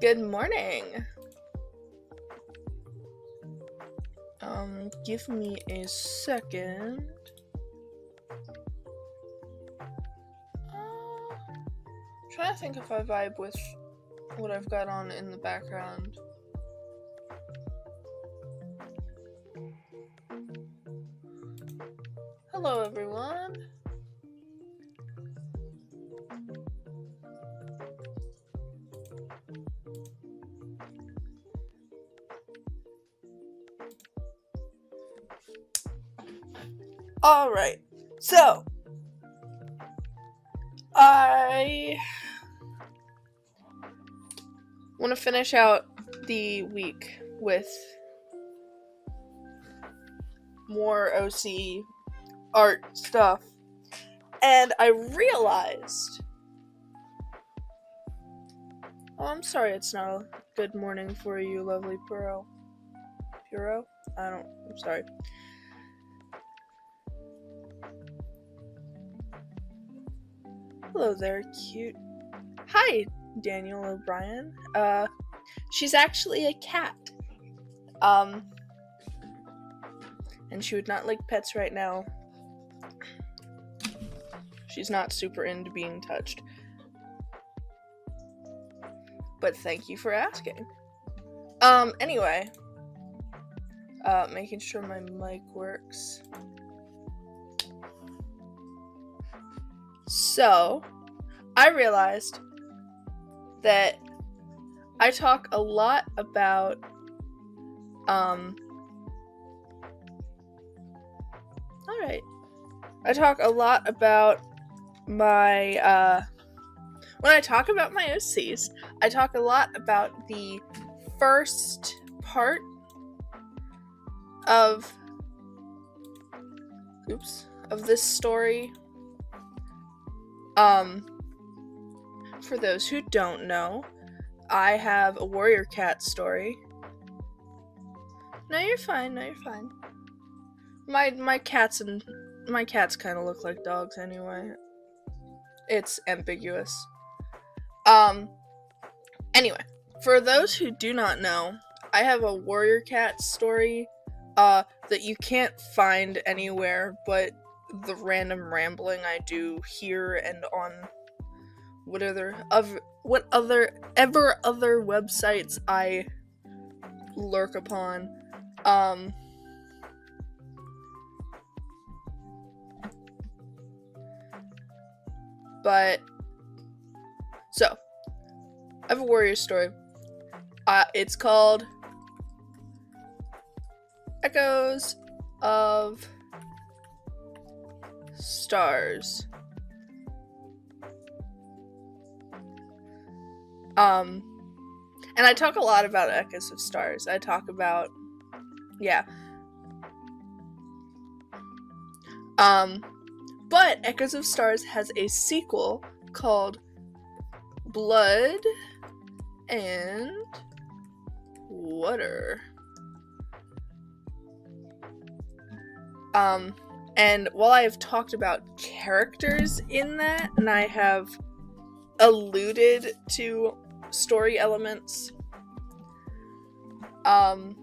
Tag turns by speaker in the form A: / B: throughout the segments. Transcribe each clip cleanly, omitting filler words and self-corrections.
A: Good morning. Give me a second. Trying to think if I vibe with what I've got on in the background. Hello, everyone. Alright, so I want to finish out the week with more OC art stuff, and I realized, I'm sorry it's not a good morning for you, lovely Puro? I'm sorry. Hello there, cute. Hi, Daniel O'Brien. She's actually a cat. And she would not like pets right now. She's not super into being touched. But thank you for asking. Anyway. Making sure my mic works. So, I realized that I talk a lot about, I talk a lot about my, when I talk about my OCs, I talk a lot about the first part of this story. For those who don't know, I have a warrior cat story. No, you're fine. My cats kind of look like dogs anyway. It's ambiguous. Anyway, for those who do not know, I have a warrior cat story that you can't find anywhere but the random rambling I do here and on what other websites I lurk upon. But so I have a warrior story. It's called Echoes of Stars. And I talk a lot about Echoes of Stars. I talk about, but Echoes of Stars has a sequel called Blood and Water. And while I have talked about characters in that, and I have alluded to story elements, I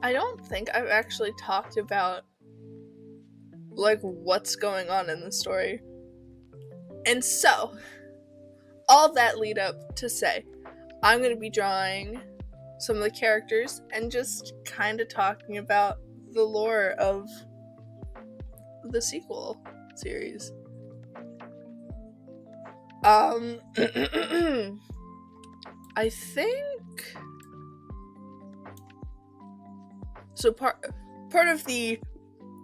A: don't think I've actually talked about like what's going on in the story. And so, all that lead up to say, I'm going to be drawing some of the characters and just kind of talking about the lore of the sequel series. I think so. Part of the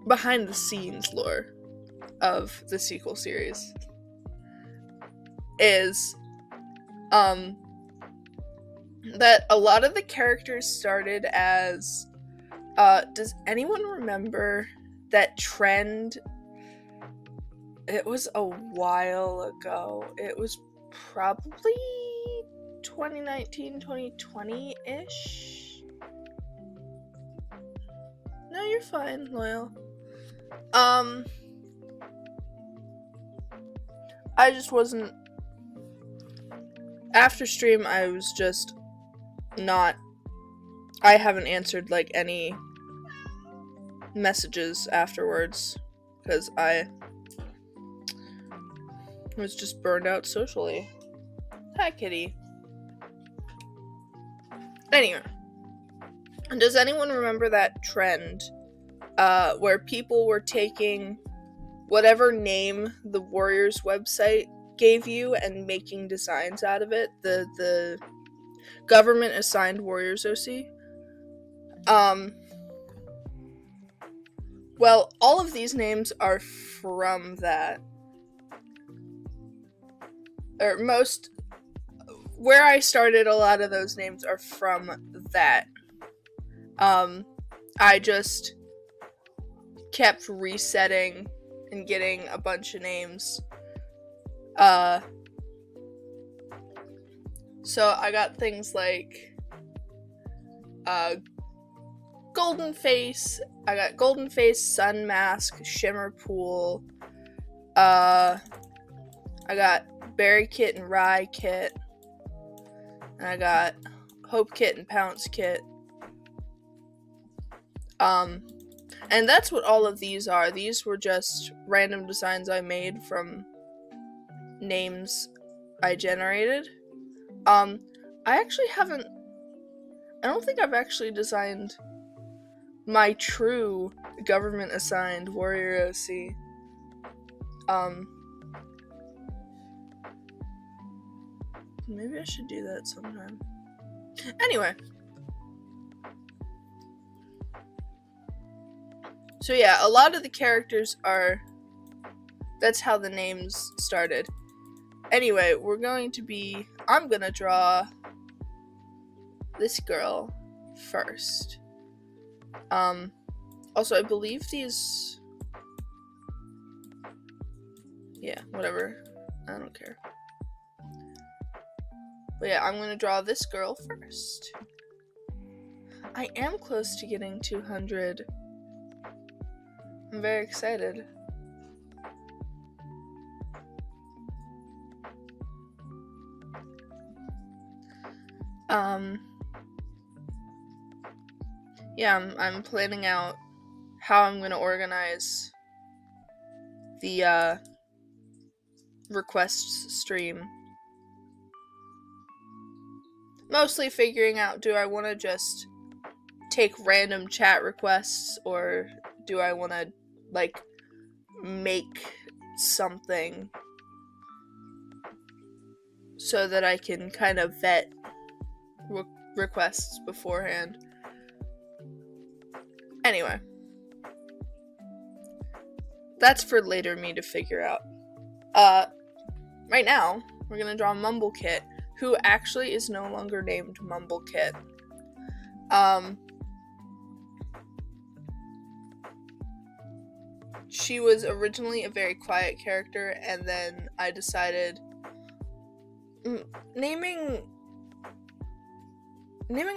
A: behind the scenes lore of the sequel series is that a lot of the characters started as does anyone remember that trend? It was a while ago. It was probably 2019, 2020-ish. No, you're fine, Loyal. I just wasn't, after stream, I was just not, I haven't answered, like, any messages afterwards, because I was just burned out socially. Hi, kitty. Anyway, does anyone remember that trend, where people were taking whatever name the Warriors website gave you and making designs out of it? The government assigned Warriors OC. Well, all of these names are from that. Or most, where I started, a lot of those names are from that. I just kept resetting and getting a bunch of names. So I got things like Golden Face. I got Golden Face, Sun Mask, Shimmer Pool. I got Berry Kit and Rye Kit. And I got Hope Kit and Pounce Kit. And that's what all of these are. These were just random designs I made from names I generated. I don't think I've actually designed my true government assigned Warrior OC. Maybe I should do that sometime. Anyway. So yeah, a lot of the characters are, that's how the names started. Anyway, I'm gonna draw this girl first. Also, I believe these, yeah, whatever, I don't care. But yeah, I'm gonna draw this girl first. I am close to getting 200. I'm very excited. Yeah, I'm planning out how I'm gonna organize the requests stream. Mostly figuring out, do I want to just take random chat requests, or do I want to, like, make something so that I can kind of vet requests beforehand. Anyway, that's for later me to figure out. Right now, we're gonna draw Mumble Kit, who actually is no longer named Mumble Kit. She was originally a very quiet character, and then I decided naming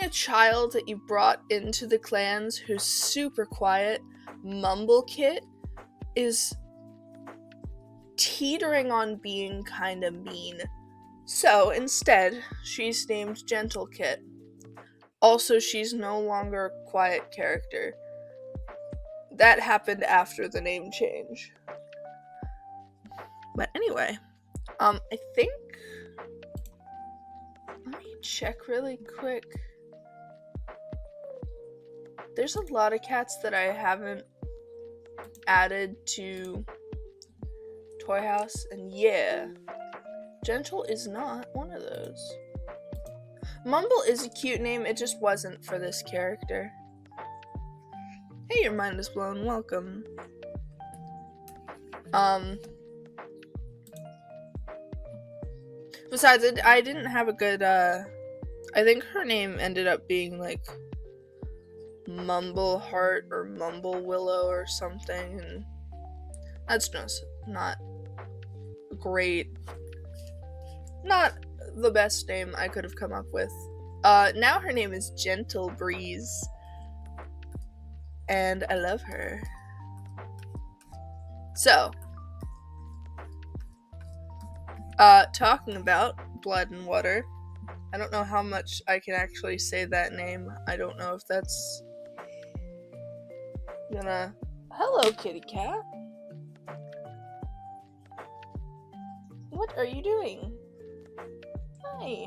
A: a child that you brought into the clans who's super quiet, Mumble Kit, is teetering on being kind of mean. So instead, she's named Gentle Kit. Also, she's no longer a quiet character. That happened after the name change. But anyway, I think, let me check really quick. There's a lot of cats that I haven't added to Toy House, and yeah, Gentle is not one of those. Mumble is a cute name, it just wasn't for this character. Hey, your mind is blown, welcome. Besides, I didn't have a good, I think her name ended up being, like, Mumble Heart or Mumble Willow or something, and that's just not great. Not the best name I could have come up with. Now her name is Gentle Breeze, and I love her. So, Talking about Blood and Water. I don't know how much I can actually say that name. I don't know if that's gonna... Hello, kitty cat. What are you doing? Hi.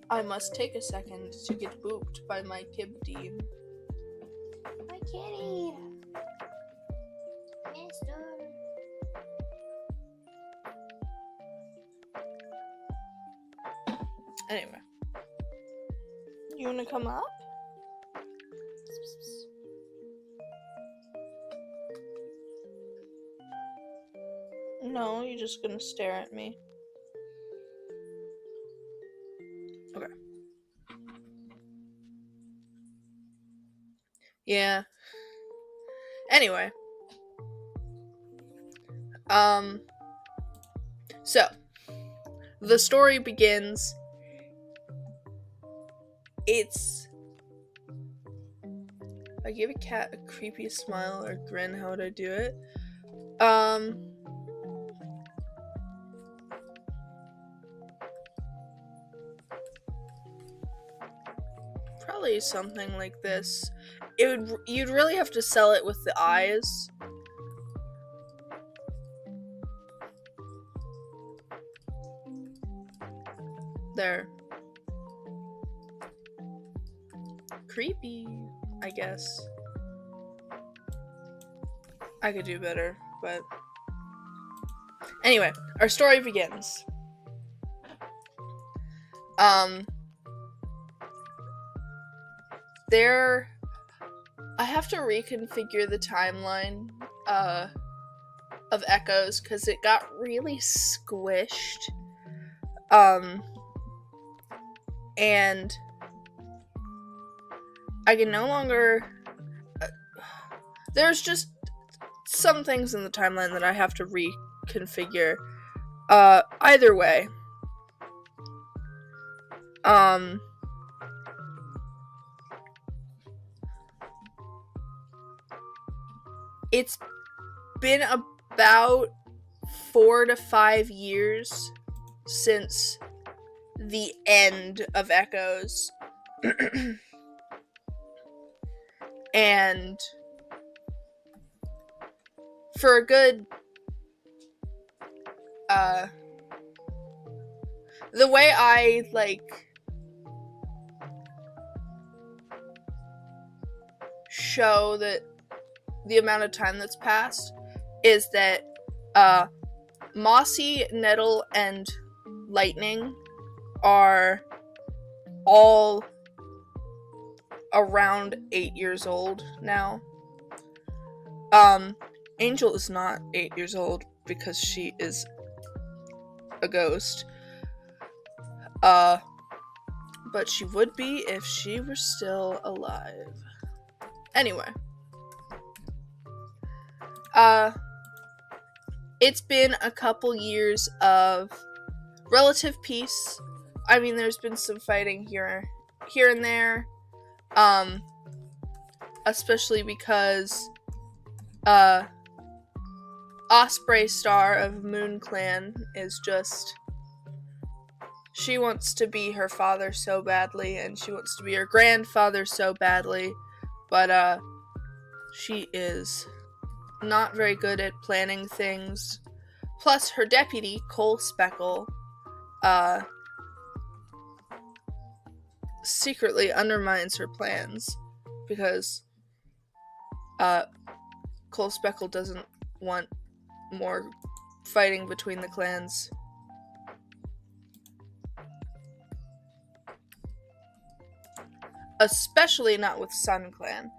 A: I must take a second to get booped by my kibdi.
B: My kitty. Mister.
A: Anyway. You wanna come up? No, you're just gonna stare at me. Okay. Yeah. Anyway. So, the story begins. If I give a cat a creepy smile or grin, how would I do it? Probably something like this. You'd really have to sell it with the eyes. There. Creepy, I guess. I could do better, but... Anyway, our story begins. I have to reconfigure the timeline, of Echoes, because it got really squished. And I can no longer... there's just some things in the timeline that I have to reconfigure. Either way. It's been about 4 to 5 years since the end of Echoes. And for a good the way I show that the amount of time that's passed is that Mossy, Nettle, and Lightning are all around 8 years old now. Angel is not 8 years old because she is a ghost. But she would be if she were still alive. Anyway. It's been a couple years of relative peace. I mean, there's been some fighting here and there. Especially because, Osprey Star of Moon Clan is just... She wants to be her father so badly, and she wants to be her grandfather so badly, but, she is not very good at planning things. Plus, her deputy, Cole Speckle, secretly undermines her plans, because, Cole Speckle doesn't want more fighting between the clans. Especially not with Sun Clan,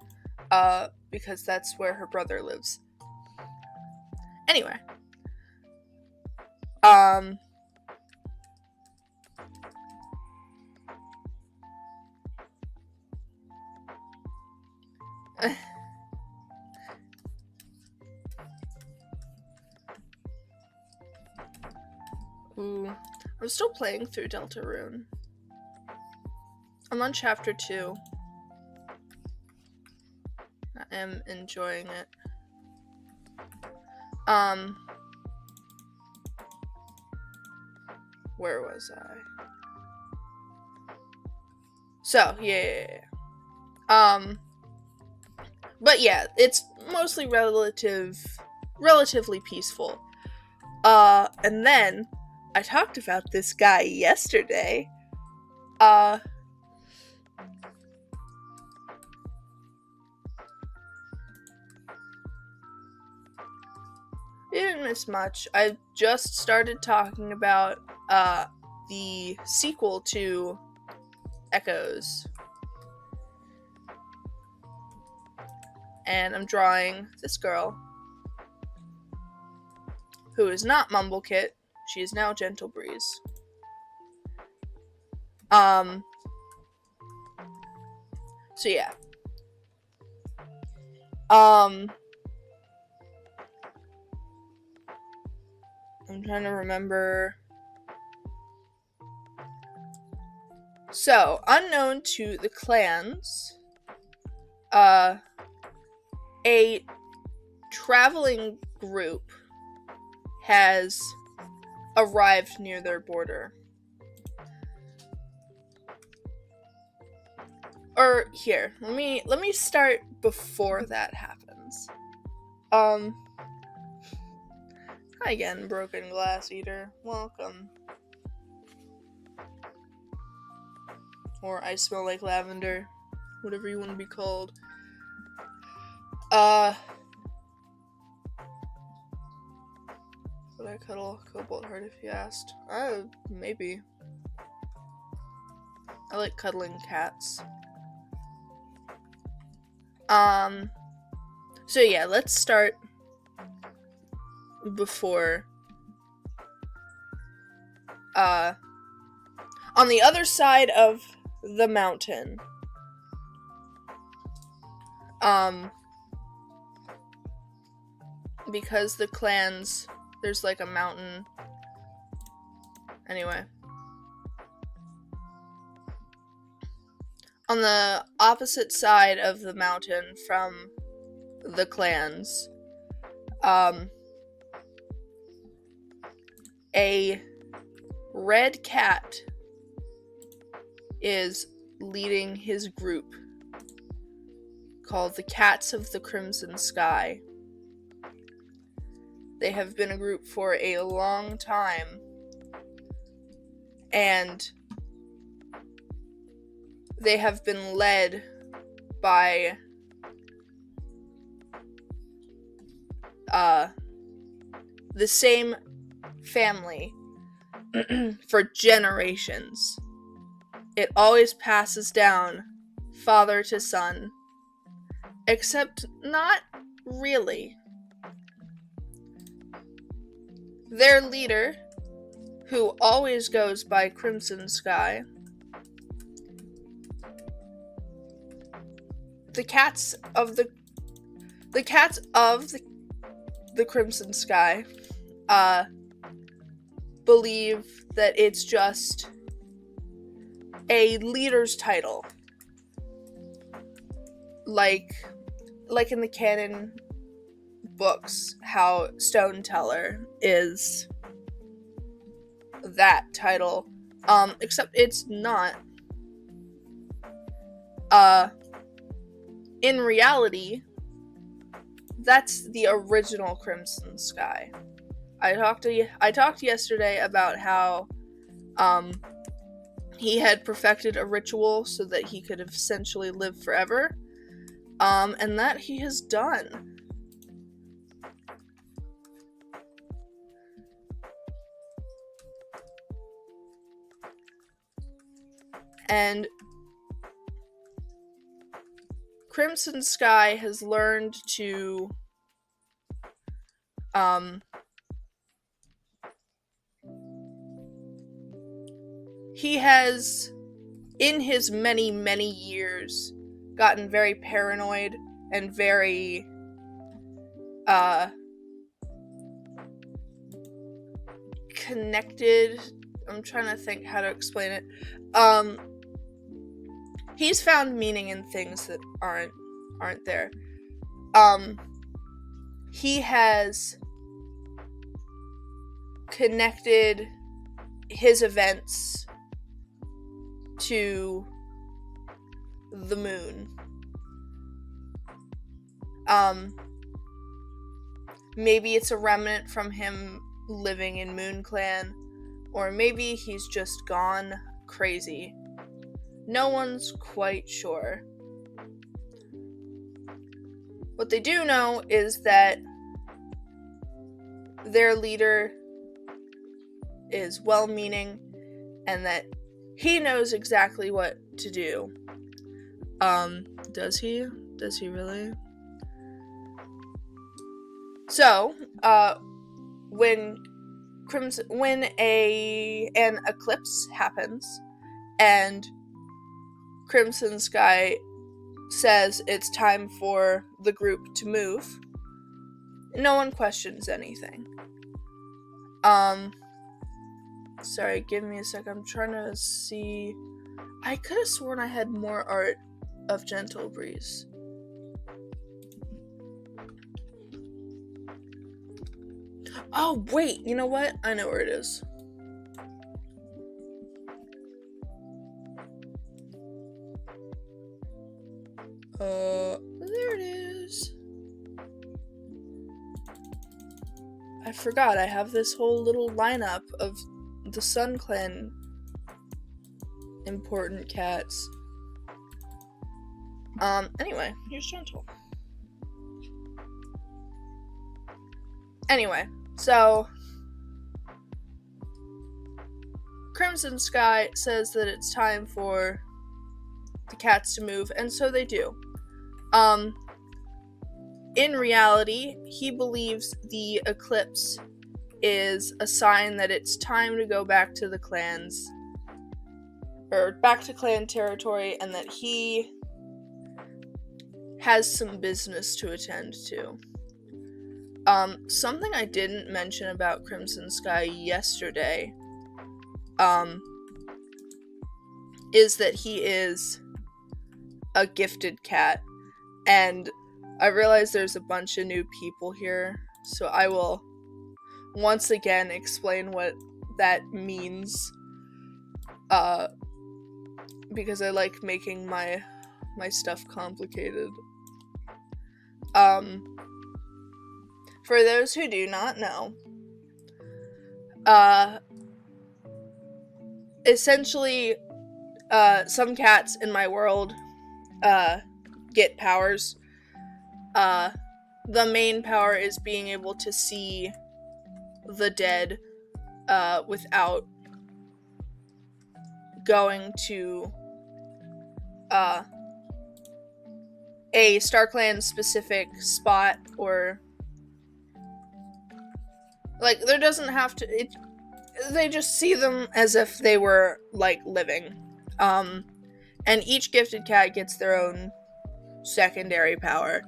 A: because that's where her brother lives. Anyway. Ooh. I'm still playing through Deltarune. I'm on chapter 2. I am enjoying it. Where was I? So, yeah. But yeah, it's mostly relatively peaceful. And then I talked about this guy yesterday. Didn't miss much. I just started talking about the sequel to Echoes. And I'm drawing this girl, who is not Mumblekit. She is now Gentle Breeze. So yeah. I'm trying to remember. So, unknown to the clans, a traveling group has arrived near their border. Or here, let me start before that happens. Hi again, Broken Glass Eater. Welcome. Or I Smell Like Lavender. Whatever you want to be called. Would I cuddle Cobalt Heart if you asked? Maybe. I like cuddling cats. So yeah, let's start before, on the other side of the mountain, because the clans, there's like a mountain, anyway. On the opposite side of the mountain from the clans, a red cat is leading his group called the Cats of the Crimson Sky. They have been a group for a long time, and they have been led by the same family for generations. It always passes down father to son, except not really. Their leader, who always goes by Crimson Sky, the cats of the Crimson Sky believe that it's just a leader's title, like in the canon books, how Stone Teller is that title, except it's not. In reality, that's the original Crimson Sky. I talked yesterday about how he had perfected a ritual so that he could essentially live forever, and that he has done. And Crimson Sky has learned to he has, in his many, many years, gotten very paranoid and very connected. I'm trying to think how to explain it. He's found meaning in things that aren't there. he has connected his events to the moon. Maybe it's a remnant from him living in Moon Clan, or maybe he's just gone crazy. No one's quite sure. What they do know is that their leader is well-meaning and that he knows exactly what to do. Does he? Does he really? So, when an eclipse happens and Crimson Sky says it's time for the group to move, no one questions anything. Sorry, give me a sec. I'm trying to see. I could have sworn I had more art of Gentle Breeze. Oh, wait, you know what? I know where it is. There it is. I forgot, I have this whole little lineup of the Sun Clan important cats. Anyway, here's Gentle. Anyway, so Crimson Sky says that it's time for the cats to move, and so they do. In reality, he believes the eclipse is a sign that it's time to go back to the clans, or back to clan territory, and that he has some business to attend to. Something I didn't mention about Crimson Sky yesterday, is that he is a gifted cat, and I realize there's a bunch of new people here, so I will once again explain what that means, because I like making my stuff complicated. For those who do not know, essentially, some cats in my world, get powers. The main power is being able to see the dead, without going to, a StarClan specific spot, or like, there doesn't have to, they just see them as if they were, like, living. And each gifted cat gets their own secondary power.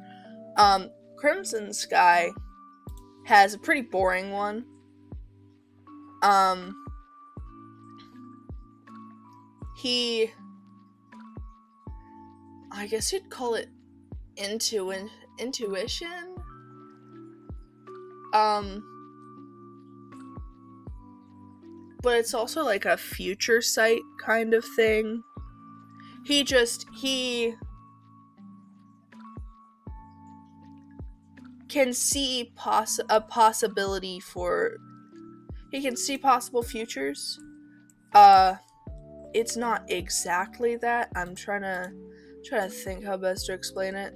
A: Crimson Sky has a pretty boring one. I guess you'd call it intuition? But it's also like a future sight kind of thing. He can see a possibility for, he can see possible futures. It's not exactly that. I'm trying to think how best to explain it.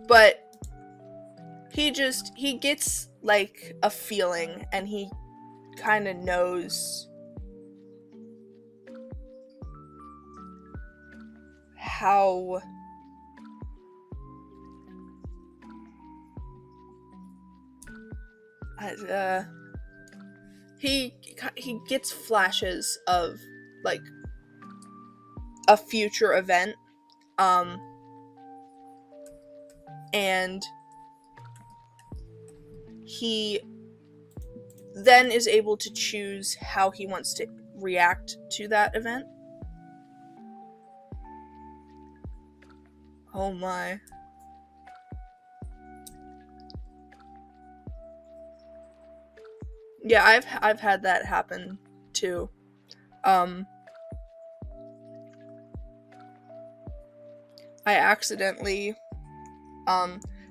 A: But he gets like a feeling, and he kind of knows how he gets flashes of like a future event, and he then is able to choose how he wants to react to that event. Oh my. Yeah, I've had that happen too. I accidentally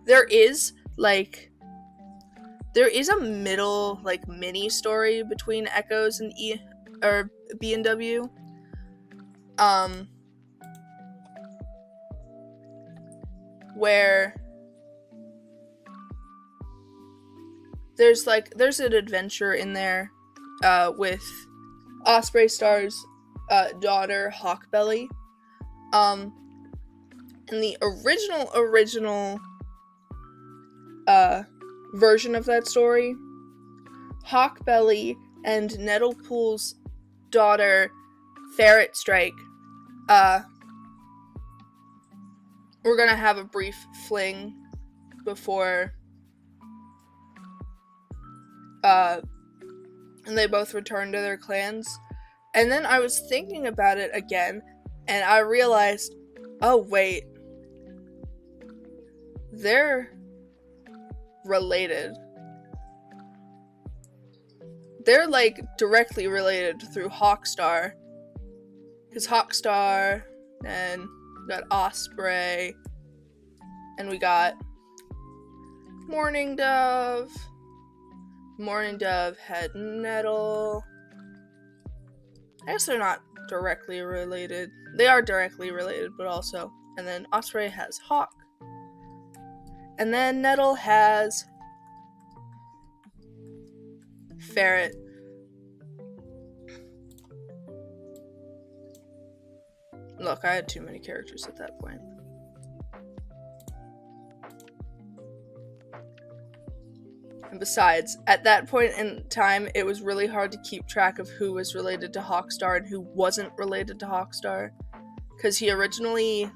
A: there is a middle mini story between Echoes and B and W. Where there's an adventure in there with Osprey Star's daughter Hawkbelly. In the original version of that story, Hawkbelly and Nettlepool's daughter Ferret Strike we're gonna have a brief fling before and they both return to their clans. And then I was thinking about it again, and I realized, oh wait, they're related. They're directly related through Hawkstar. Because Hawkstar, and we got Osprey, and we got Morning Dove. Morning Dove had Nettle. I guess they're not directly related. They are directly related, but also. And then Osprey has Hawk. And then Nettle has Ferret. Look, I had too many characters at that point. And besides, at that point in time, it was really hard to keep track of who was related to Hawkstar and who wasn't related to Hawkstar. Because he originally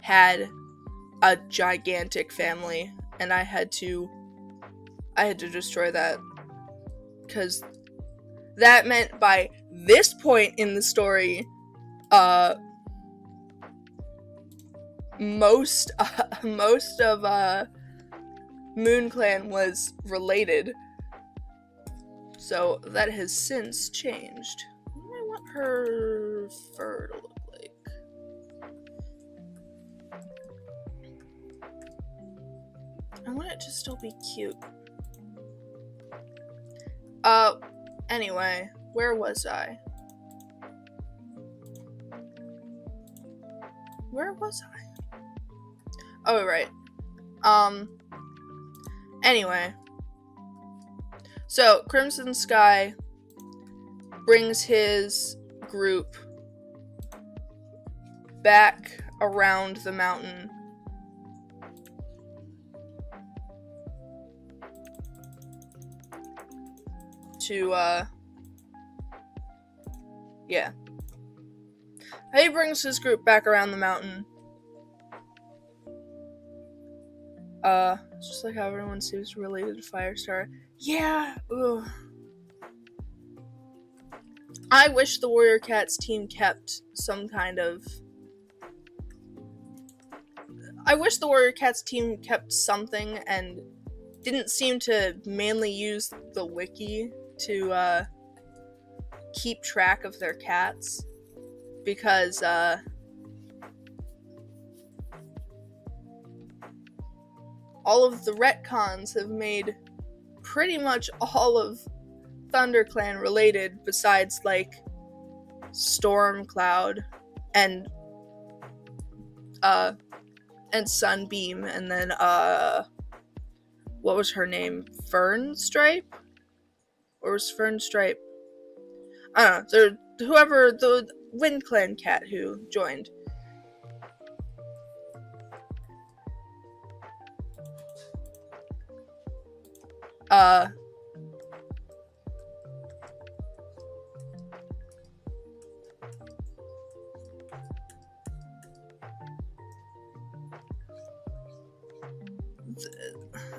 A: had a gigantic family, and I had to destroy that. Because that meant by this point in the story, most of Moon Clan was related. So that has since changed. What do I want her fur to look like? I want it to still be cute. Anyway, where was I? Where was I? Oh, right. Anyway. So, Crimson Sky brings his group back around the mountain to, yeah. He brings his group back around the mountain. Just like how everyone seems related to Firestar. Yeah, ugh. I wish the Warrior Cats team kept some kind of... I wish the Warrior Cats team kept something and didn't seem to mainly use the wiki to, keep track of their cats. Because, all of the retcons have made pretty much all of ThunderClan related, besides, Stormcloud and Sunbeam, and then, what was her name? Fernstripe? Or was Fernstripe? I don't know. Whoever, the Wind Clan cat who joined.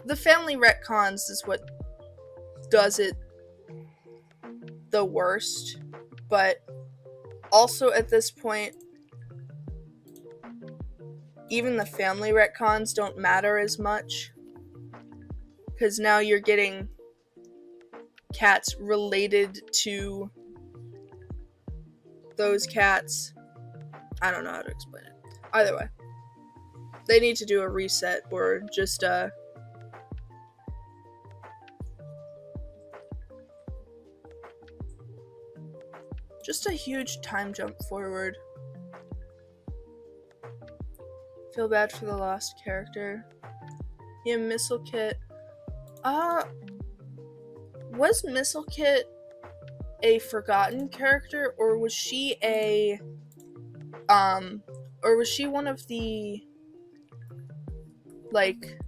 A: The family retcons is what does it the worst, but also at this point, even the family retcons don't matter as much, because now you're getting cats related to those cats. I don't know how to explain it. Either way, they need to do a reset or just a huge time jump forward. Feel bad for the lost character. Yeah, Missile Kit. Was Missile Kit a forgotten character, or was she or was she one of the, like,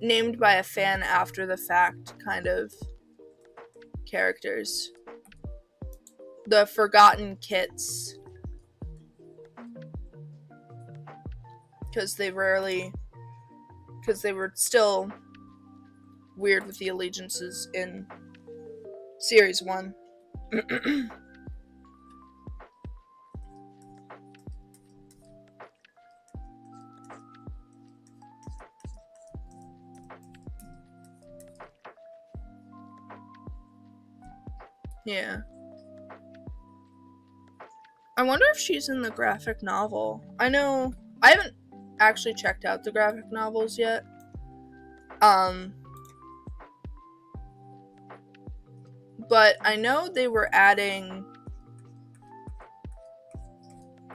A: named by a fan after the fact kind of characters? The forgotten kits. Because they were still weird with the allegiances in Series 1. Yeah. I wonder if she's in the graphic novel. I haven't actually checked out the graphic novels yet. But I know they were adding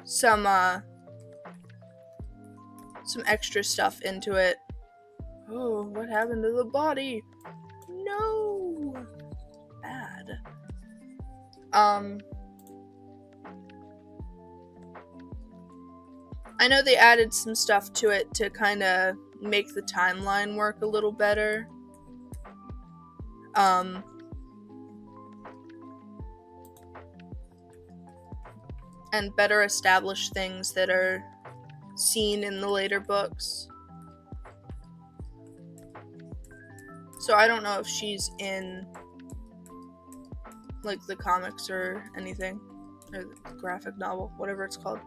A: some extra stuff into it. Oh, what happened to the body? No! Bad. I know they added some stuff to it to kind of make the timeline work a little better. And better establish things that are seen in the later books. So I don't know if she's in, like, the comics or anything, or the graphic novel, whatever it's called.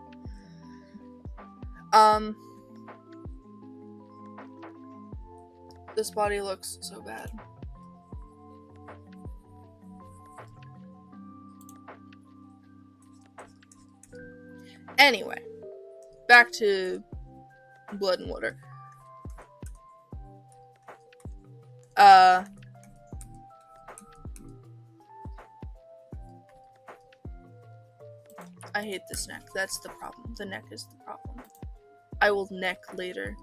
A: This body looks so bad. Anyway, back to Blood and Water. I hate this neck. That's the problem. The neck is the problem. I will neck later.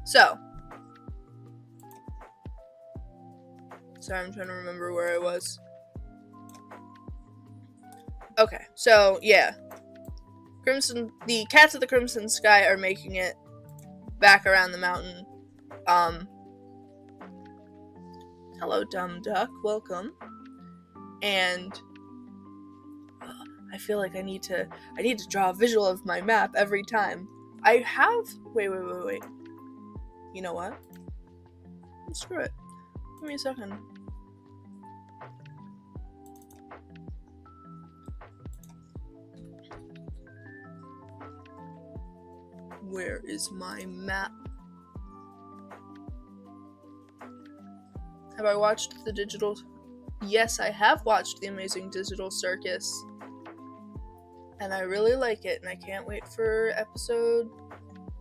A: So. Sorry, I'm trying to remember where I was. Okay, so, yeah. The Cats of the Crimson Sky are making it back around the mountain. Hello, dumb duck. Welcome. And I feel like I need to draw a visual of my map every time. I have... Wait. You know what? Screw it. Give me a second. Where is my map? Have I watched the digital... Yes, I have watched The Amazing Digital Circus. And I really like it, and I can't wait for episode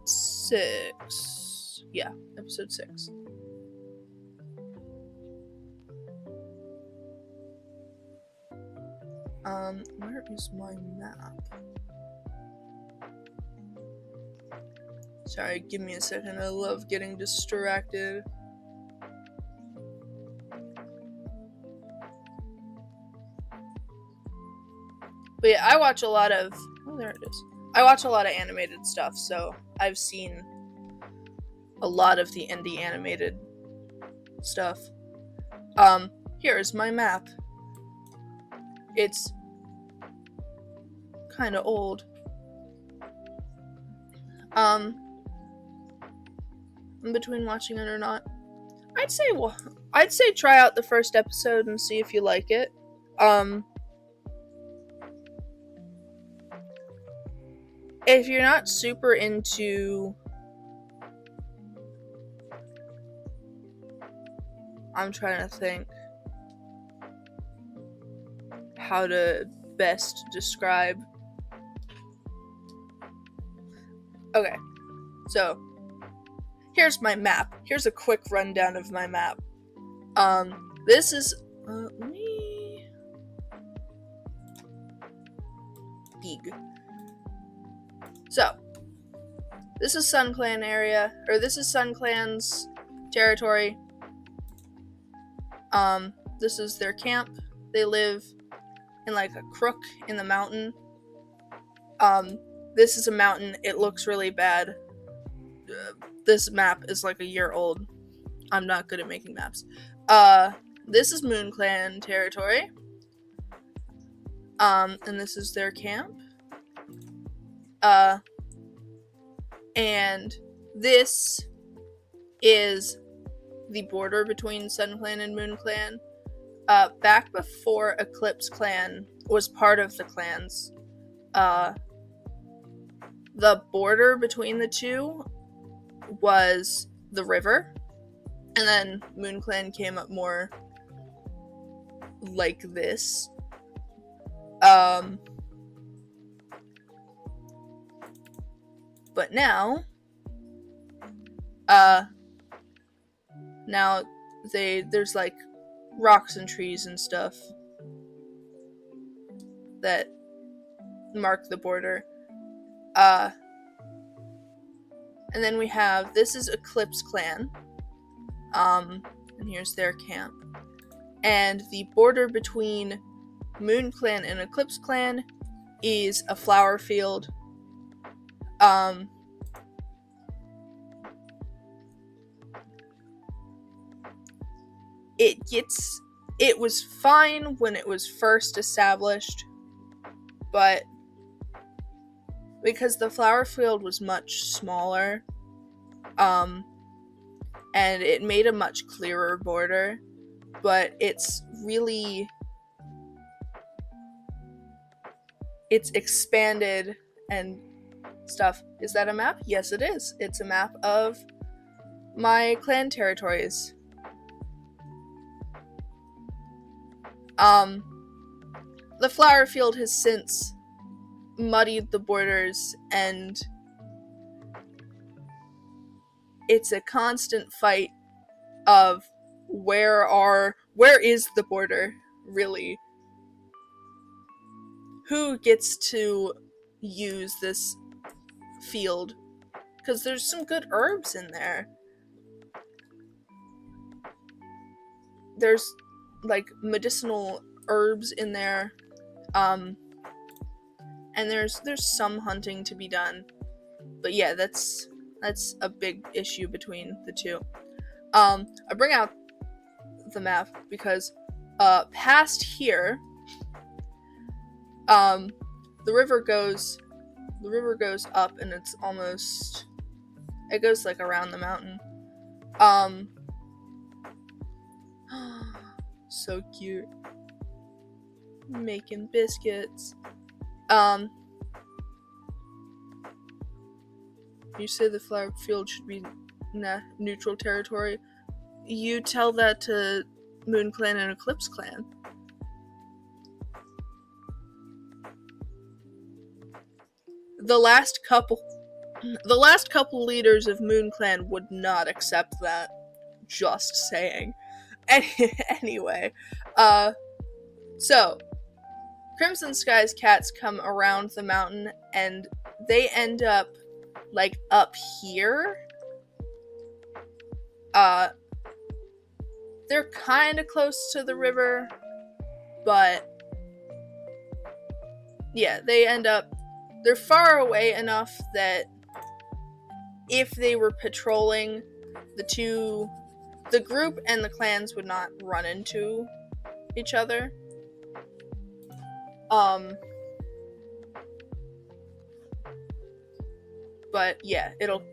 A: 6. Yeah, episode 6. Where is my map? Sorry, give me a second. I love getting distracted. But yeah, I watch a lot of... Oh, there it is. I watch a lot of animated stuff, so I've seen a lot of the indie animated stuff. Here's my map. It's kind of old. In between watching it or not, I'd say I'd say try out the first episode and see if you like it. If you're not super into... I'm trying to think how to best describe. Okay, so here's my map. Here's a quick rundown of my map. This is big. So this is Sun Clan area, or this is Sun Clan's territory. This is their camp. They live in like a crook in the mountain. This is a mountain. It looks really bad. This map is like a year old. I'm not good at making maps. This is Moon Clan territory. And this is their camp. And this is the border between Sun Clan and Moon Clan. Back before Eclipse Clan was part of the clans, the border between the two was the river, and then Moon Clan came up more like this. But now there's like rocks and trees and stuff that mark the border. And then we have, this is Eclipse Clan. And here's their camp. And the border between Moon Clan and Eclipse Clan is a flower field. It was fine when it was first established, but because the flower field was much smaller, and it made a much clearer border, but it's expanded and stuff. Is that a map? Yes, it is. It's a map of my clan territories. The flower field has since muddied the borders, and it's a constant fight of where is the border, really? Who gets to use this field? Because there's some good herbs in there. There's like medicinal herbs in there, and there's some hunting to be done, but yeah, that's a big issue between the two. I bring out the map because past here, the river goes up, and it goes like around the mountain. So cute. Making biscuits. You say the flower field should be neutral territory. You tell that to Moon Clan and Eclipse Clan. The last couple leaders of Moon Clan would not accept that. Just saying. Anyway, so Crimson Sky's cats come around the mountain, and they end up like up here. They're kind of close to the river, but yeah, they're far away enough that if they were patrolling, the group and the clans would not run into each other. But yeah, it'll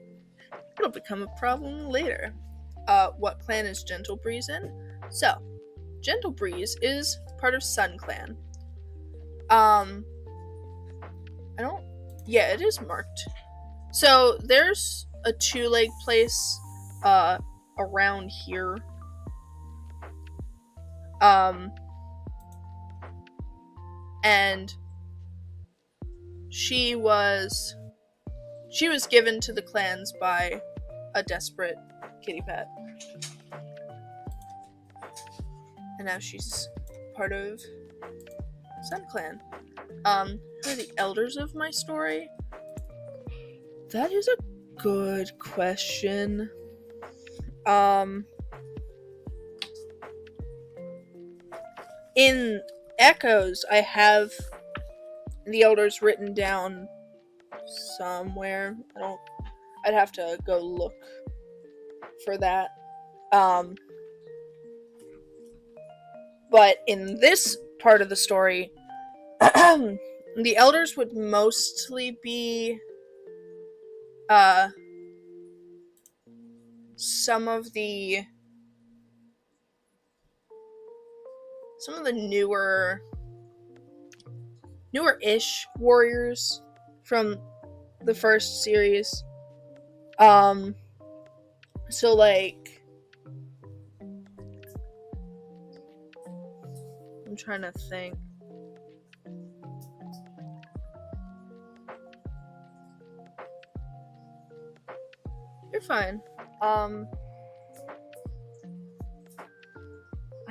A: become a problem later. What clan is Gentle Breeze in? So, Gentle Breeze is part of Sun Clan. It is marked. So, there's a two-leg place, around here. And she was given to the clans by a desperate kitty pet. And now she's part of Sun Clan. Who are the elders of my story? That is a good question. In Echoes, I have the elders written down somewhere. I'd have to go look for that. But in this part of the story, the elders would mostly be some of the newer-ish warriors from the first series. So like, I'm trying to think. You're fine. I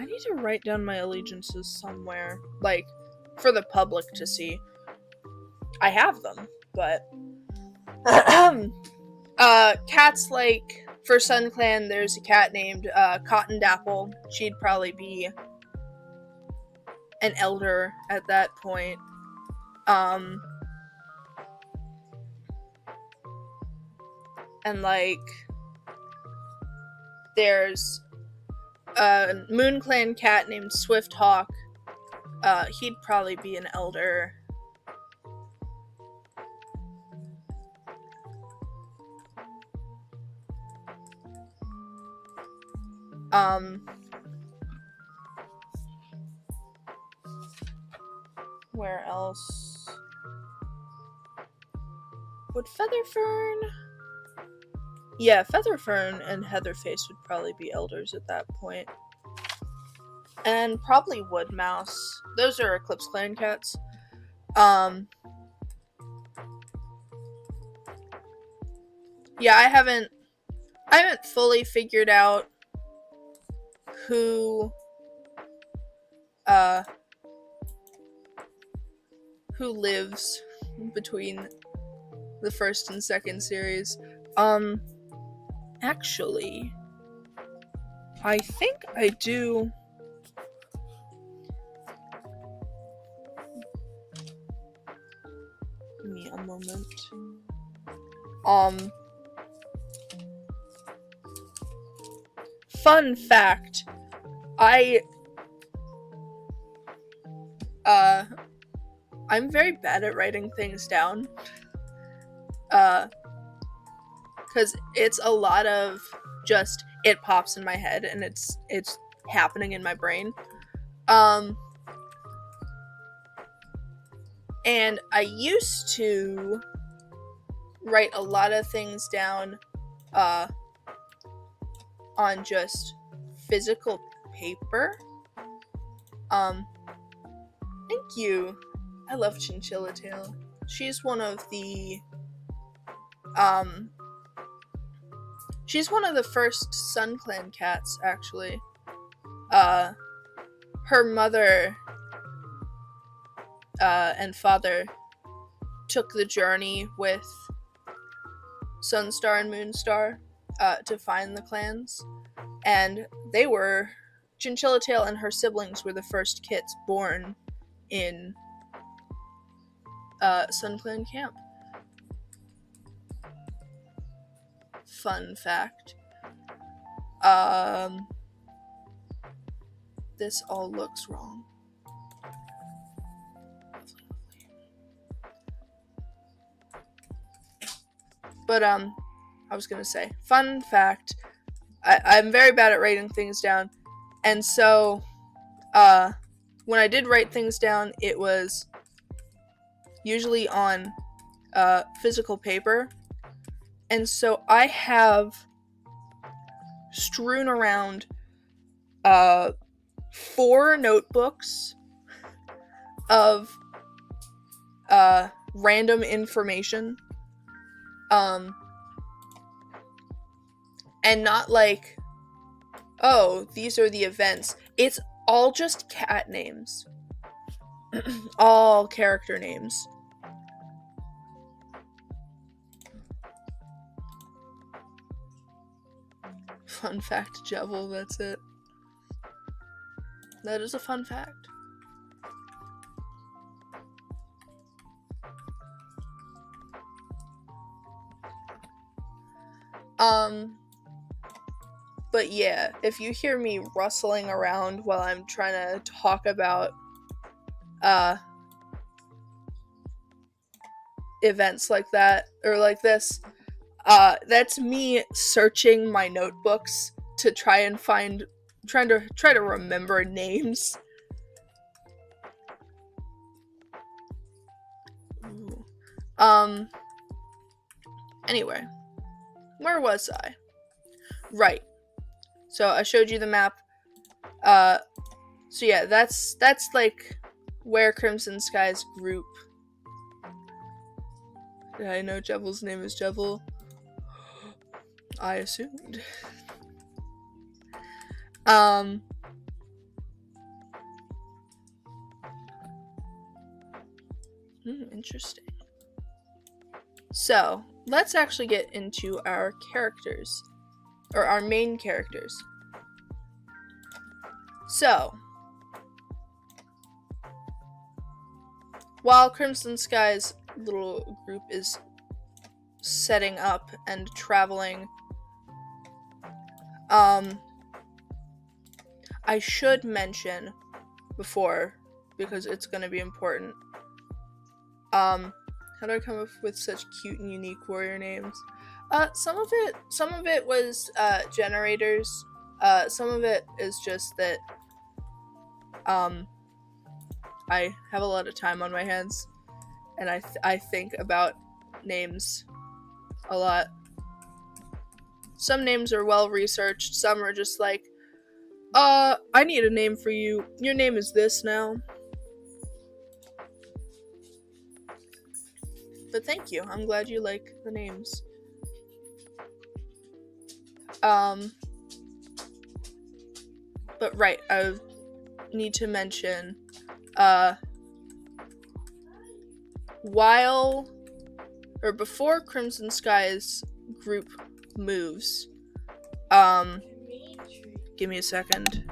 A: need to write down my allegiances somewhere, like, for the public to see. I have them, but cats, like, for Sun Clan, there's a cat named Cotton Dapple. She'd probably be an elder at that point. And like, there's a Moon Clan cat named Swift Hawk. He'd probably be an elder. Where else? Would Featherfern? Yeah, Featherfern and Heatherface would probably be elders at that point. And probably Woodmouse. Those are Eclipse Clan cats. Yeah, I haven't fully figured out who lives between the first and second series. Actually, I think I do. Give me a moment. Fun fact, I'm very bad at writing things down. Because it's a lot of just, it pops in my head and it's happening in my brain. And I used to write a lot of things down on just physical paper. Thank you. I love Chinchilla Tail. She's one of the first Sun Clan cats, actually. Her mother and father took the journey with Sunstar and Moonstar to find the clans, and Chinchilla Tail and her siblings were the first kits born in Sun Clan camp. Fun fact. This all looks wrong. But, I was gonna say, fun fact, I'm very bad at writing things down, And so, when I did write things down, it was usually on physical paper. And so I have strewn around 4 notebooks of random information. And not like, oh, these are the events. It's all just cat names. All character names. Fun fact, Jevil, that's it. That is a fun fact. But yeah, if you hear me rustling around while I'm trying to talk about events like that, or like this, that's me searching my notebooks to try to remember names. Ooh. Anyway, where was I? Right. So I showed you the map. So yeah, that's like where Crimson Sky's group. Did I know Jevil's name is Jevil? I assumed. Interesting. So, let's actually get into our characters. Or our main characters. So, while Crimson Sky's little group is setting up and traveling, I should mention before, because it's gonna be important, how do I come up with such cute and unique warrior names? Some of it was generators. Some of it is just that I have a lot of time on my hands, and I think about names a lot. Some names are well researched. Some are just like, I need a name for you. Your name is this now. But thank you. I'm glad you like the names. But right, I need to mention, before Crimson Sky's group moves, give me a second.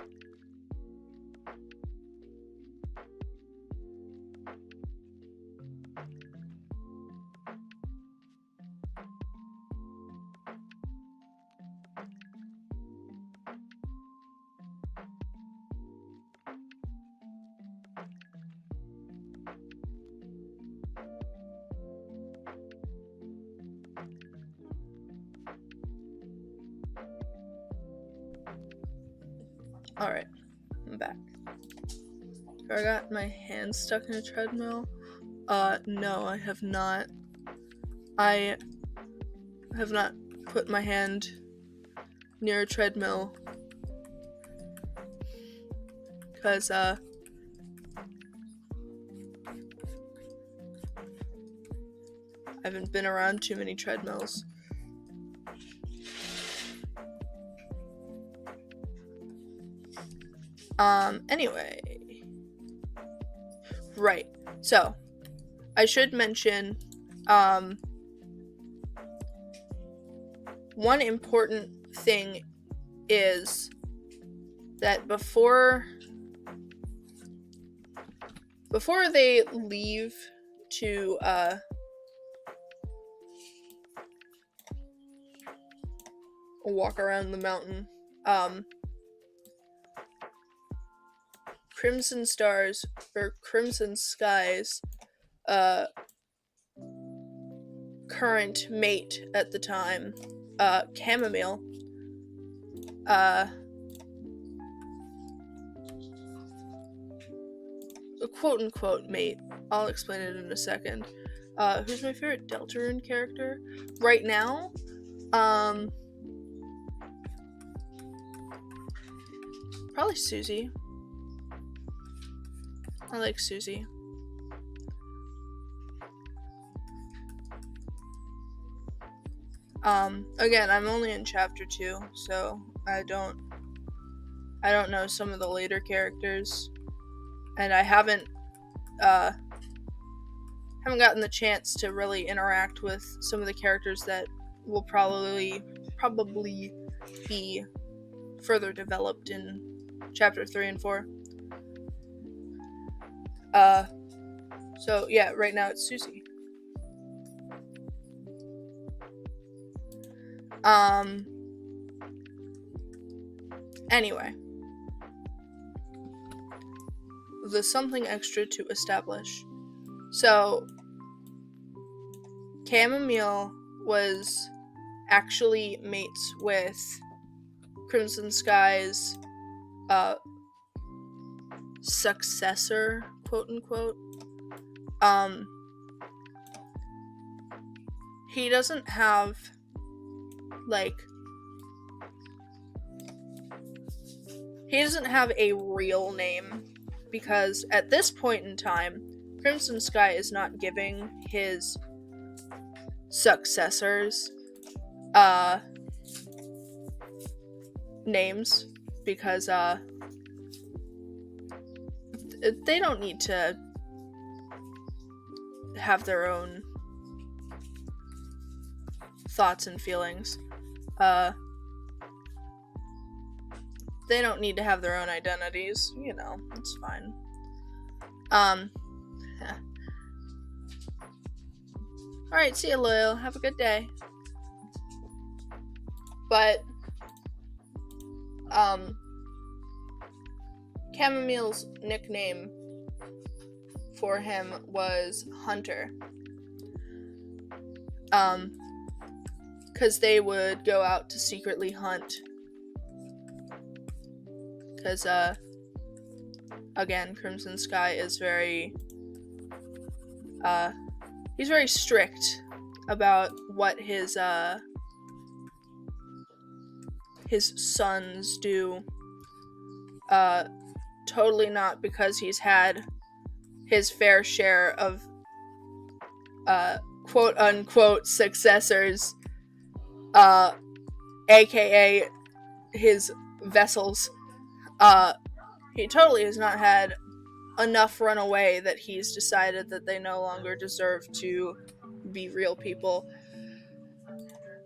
A: Alright, I'm back. I got my hand stuck in a treadmill. No, I have not. I have not put my hand near a treadmill because, I haven't been around too many treadmills. Anyway. Right. So, I should mention, one important thing is that before they leave to, walk around the mountain, Crimson Sky's current mate at the time, Chamomile, quote-unquote mate. I'll explain it in a second. Who's my favorite Deltarune character? Right now, probably Susie. I like Susie. Again, I'm only in chapter 2, so I don't know some of the later characters, and I haven't gotten the chance to really interact with some of the characters that will probably be further developed in chapter 3 and 4. So yeah, right now it's Susie. Anyway. There's something extra to establish. So, Chamomile was actually mates with Crimson Sky's successor, quote unquote. He doesn't have a real name, because at this point in time, Crimson Sky is not giving his successors names, because they don't need to have their own thoughts and feelings. They don't need to have their own identities, it's fine. Alright, see you, Loyal. Have a good day. But, Chamomile's nickname for him was Hunter. Because they would go out to secretly hunt. Because, again, Crimson Sky is he's very strict about what his sons do. Totally not because he's had his fair share of, quote-unquote successors, aka his vessels. He totally has not had enough run away that he's decided that they no longer deserve to be real people.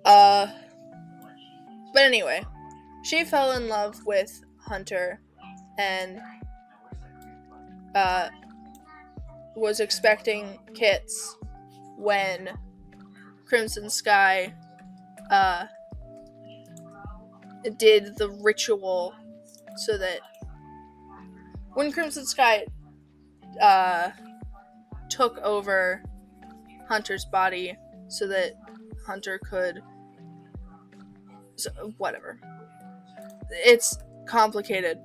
A: But anyway, she fell in love with Hunter and was expecting kits when Crimson Sky did the ritual, so that when Crimson Sky took over Hunter's body so that Hunter could... whatever. It's complicated.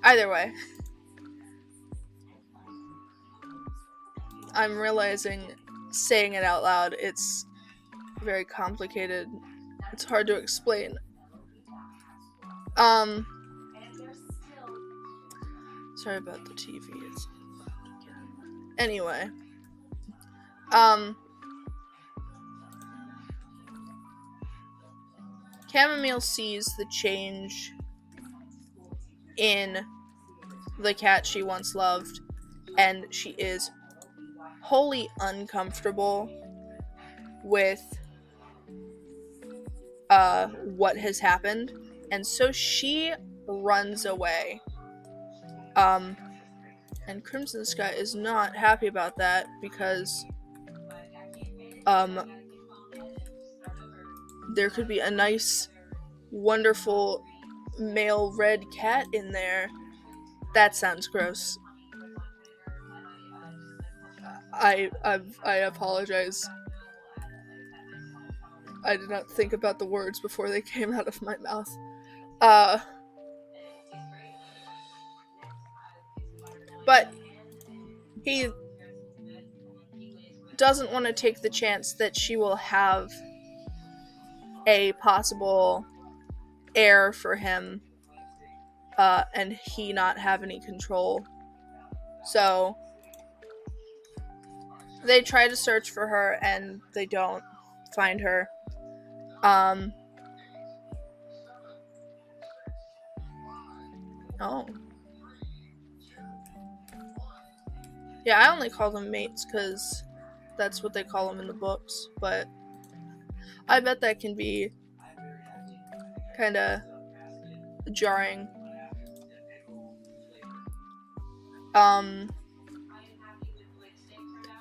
A: Either way. I'm realizing, saying it out loud, it's very complicated. It's hard to explain. Sorry about the TV. It's anyway. Chamomile sees the change in the cat she once loved, and she is wholly uncomfortable with what has happened, and so she runs away. And Crimson Sky is not happy about that, because there could be a nice, wonderful male red cat in there. That sounds gross. I apologize. I did not think about the words before they came out of my mouth. But he doesn't want to take the chance that she will have a possible heir for him, and he not have any control. So they try to search for her and they don't find her. Oh. Yeah, I only call them mates because that's what they call them in the books, but I bet that can be kind of jarring.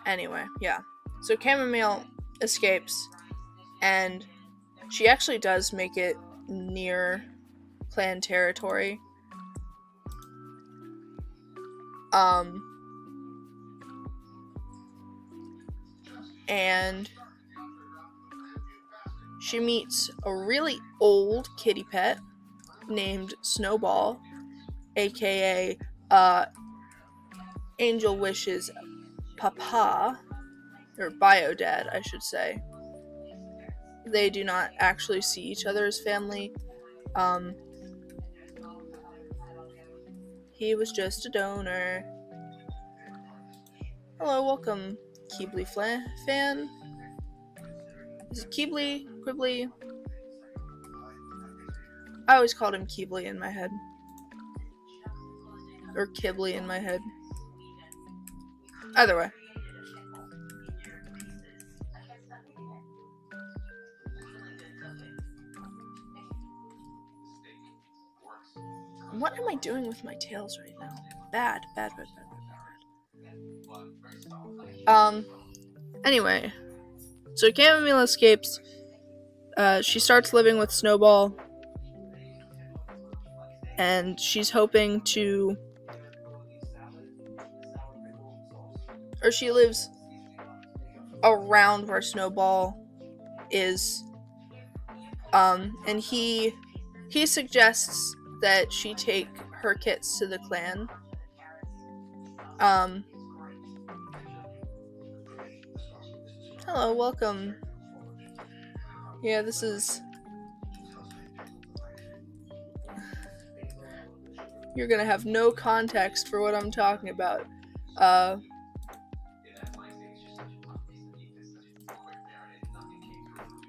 A: Anyway, yeah. So Chamomile escapes, and she actually does make it near clan territory. And she meets a really old kitty pet named Snowball, aka Angel Wish's papa, or bio dad, I should say. They do not actually see each other as family. He was just a donor. Hello, welcome, Keebly fan. Is it Keebly? Quibbly? I always called him Keebly in my head. Or Kibbly in my head. Either way. What am I doing with my tails right now? Bad. Anyway. So Chamomile escapes. She starts living with Snowball. And she's hoping to... Or she lives around where Snowball is. And he suggests that she take her kits to the clan. Hello, welcome. Yeah, this is... You're gonna have no context for what I'm talking about.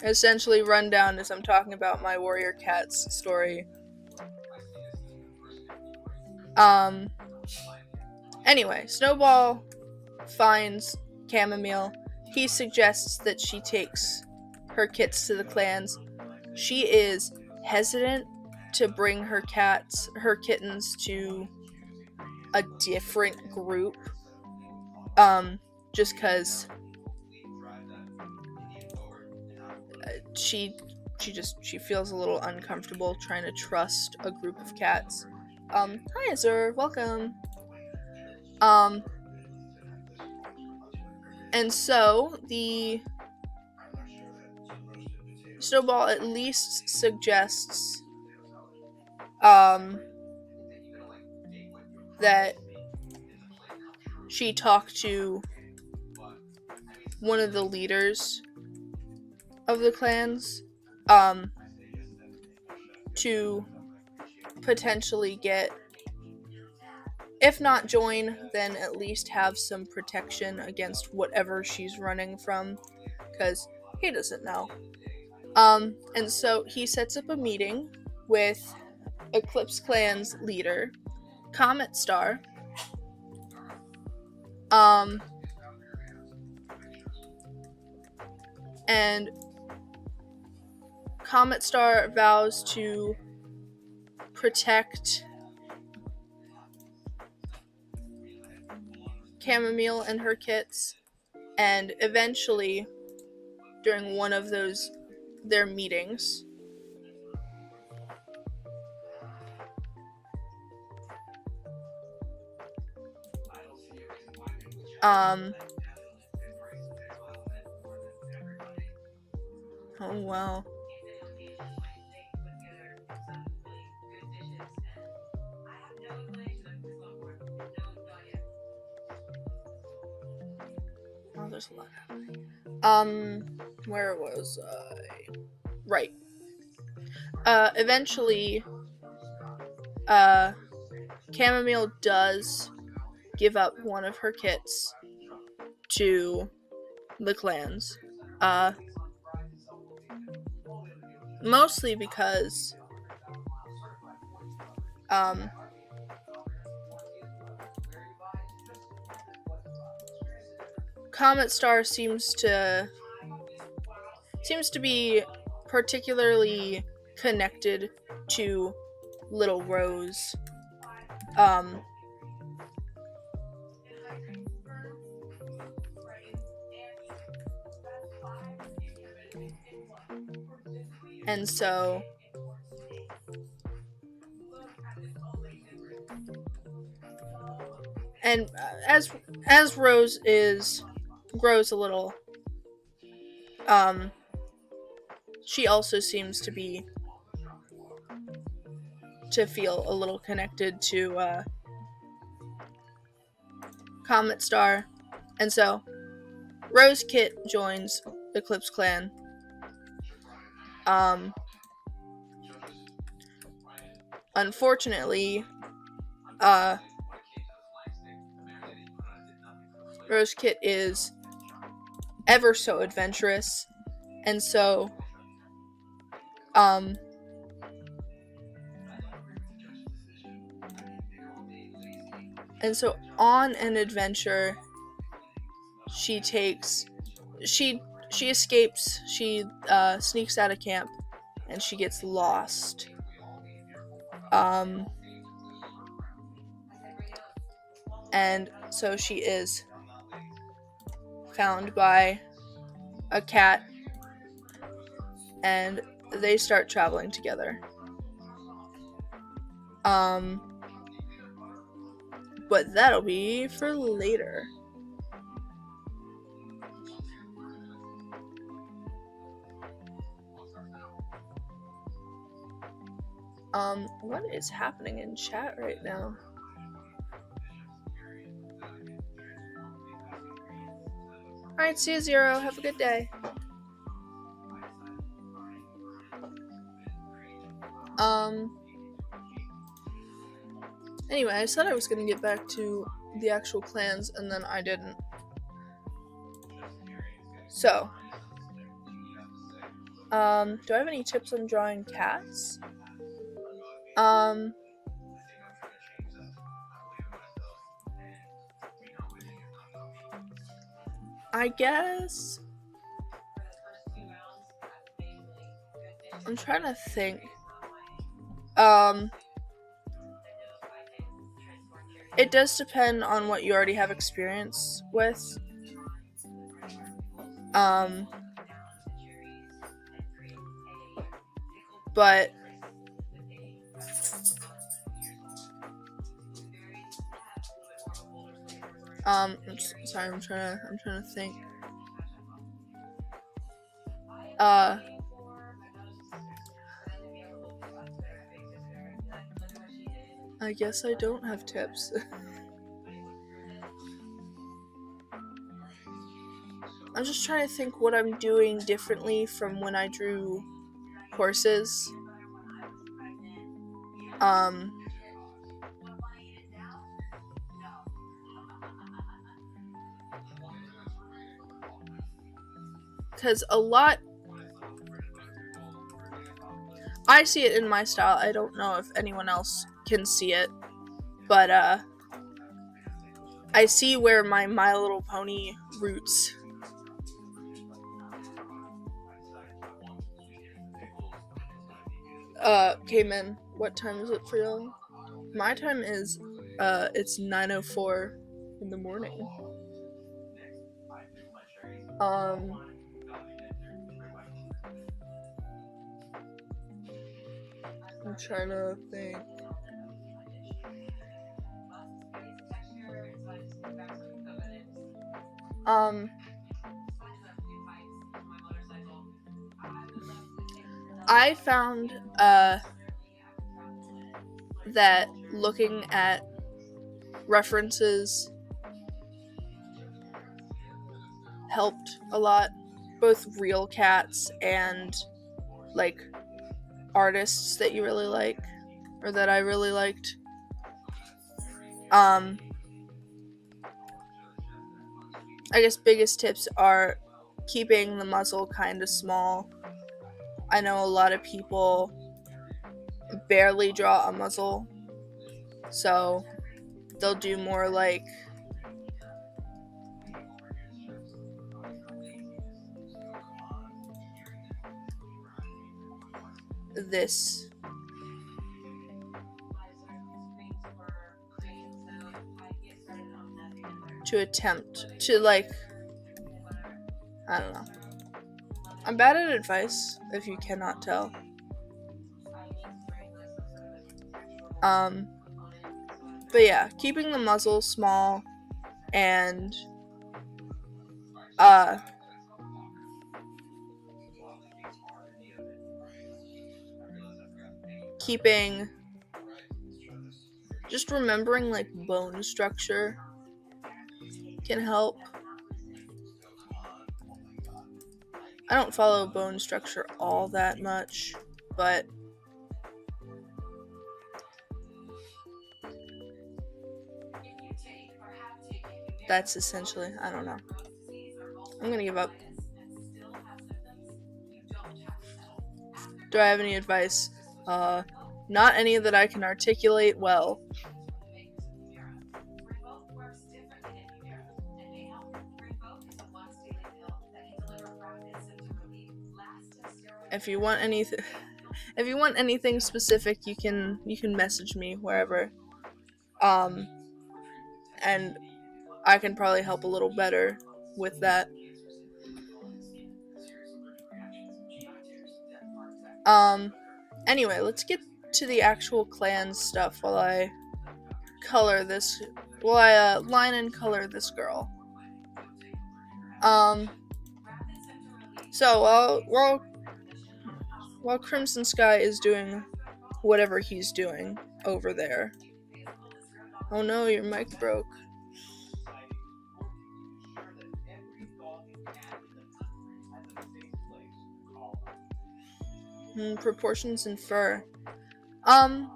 A: Essentially run down as I'm talking about my warrior cat's story. Anyway, Snowball finds Chamomile. He suggests that she takes her kits to the clans. She is hesitant to bring her kittens to a different group. Just because she feels a little uncomfortable trying to trust a group of cats. Hi Azur, welcome. And so the Snowball at least suggests that she talk to one of the leaders of the clans to potentially get, if not join, then at least have some protection against whatever she's running from, because he doesn't know. And so he sets up a meeting with Eclipse Clan's leader, Comet Star. And Comet Star vows to protect Chamomile and her kits, and eventually, during one of their meetings, oh wow. there's a lot happening. Where was I? Right. Eventually, Chamomile does give up one of her kits to the clans. Mostly because, Comet Star seems to be particularly connected to little Rose. And so as Rose grows a little, she also seems to feel a little connected to Comet Star, and so Rose Kit joins the Eclipse clan. Unfortunately, Rose Kit is ever so adventurous, and so on an adventure she escapes, she sneaks out of camp, and she gets lost. And so she is found by a cat, and they start traveling together. But that'll be for later. What is happening in chat right now? Alright, see you, Zero. Have a good day. Anyway, I said I was gonna get back to the actual clans, and then I didn't. So, do I have any tips on drawing cats? I guess I'm trying to think. It does depend on what you already have experience with. But I'm trying to think. I guess I don't have tips. I'm just trying to think what I'm doing differently from when I drew horses. Because a lot, I see it in my style. I don't know if anyone else can see it, but I see where my My Little Pony roots. Came in. What time is it for y'all? My time is it's 9:04 in the morning. I'm trying to think. I found that looking at references helped a lot. Both real cats and, like, artists that you really like, or that I really liked. I guess biggest tips are keeping the muzzle kind of small. I know a lot of people barely draw a muzzle, so they'll do more like this to attempt to, like, I don't know. I'm bad at advice, if you cannot tell. But yeah, keeping the muzzle small and keeping, just remembering, like, bone structure can help. I don't follow bone structure all that much, but that's essentially, I don't know. I'm gonna give up. Do I have any advice? Not any that I can articulate well. If you want anything specific, you can message me wherever. And I can probably help a little better with that. Anyway, let's get to the actual clan stuff while I line and color this girl. So while Crimson Sky is doing whatever he's doing over there. Oh no, your mic broke. Proportions and fur. I'm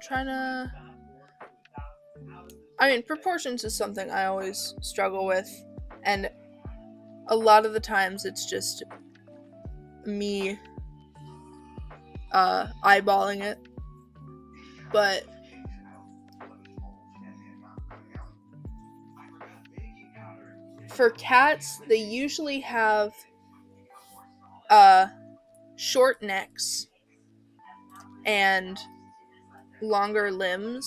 A: trying to... I mean, proportions is something I always struggle with, and a lot of the times it's just me eyeballing it, but for cats, they usually have short necks and longer limbs.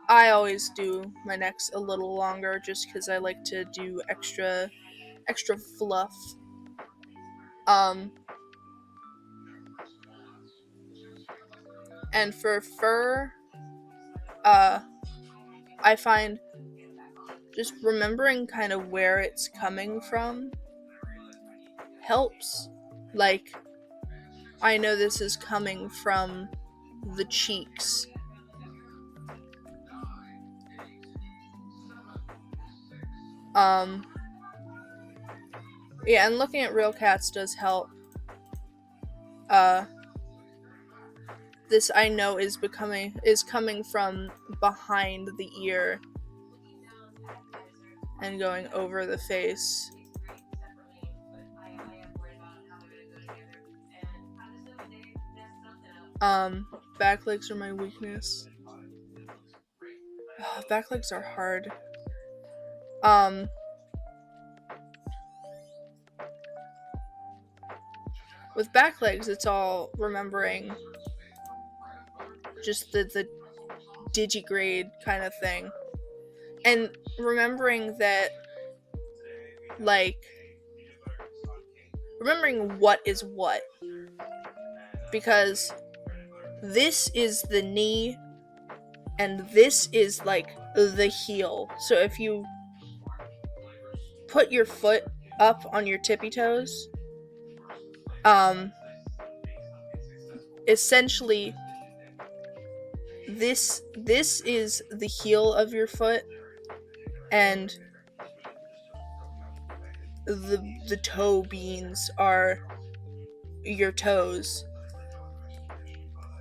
A: I always do my necks a little longer just because I like to do extra fluff. And for fur, I find just remembering kind of where it's coming from helps. Like, I know this is coming from the cheeks. Yeah, and looking at real cats does help. This I know is coming from behind the ear and going over the face. Back legs are my weakness. Back legs are hard. With back legs, it's all remembering just the digigrade kind of thing. And remembering that, like, remembering what is what. Because this is the knee, and this is, like, the heel. So if you put your foot up on your tippy toes, essentially this is the heel of your foot, and the toe beans are your toes.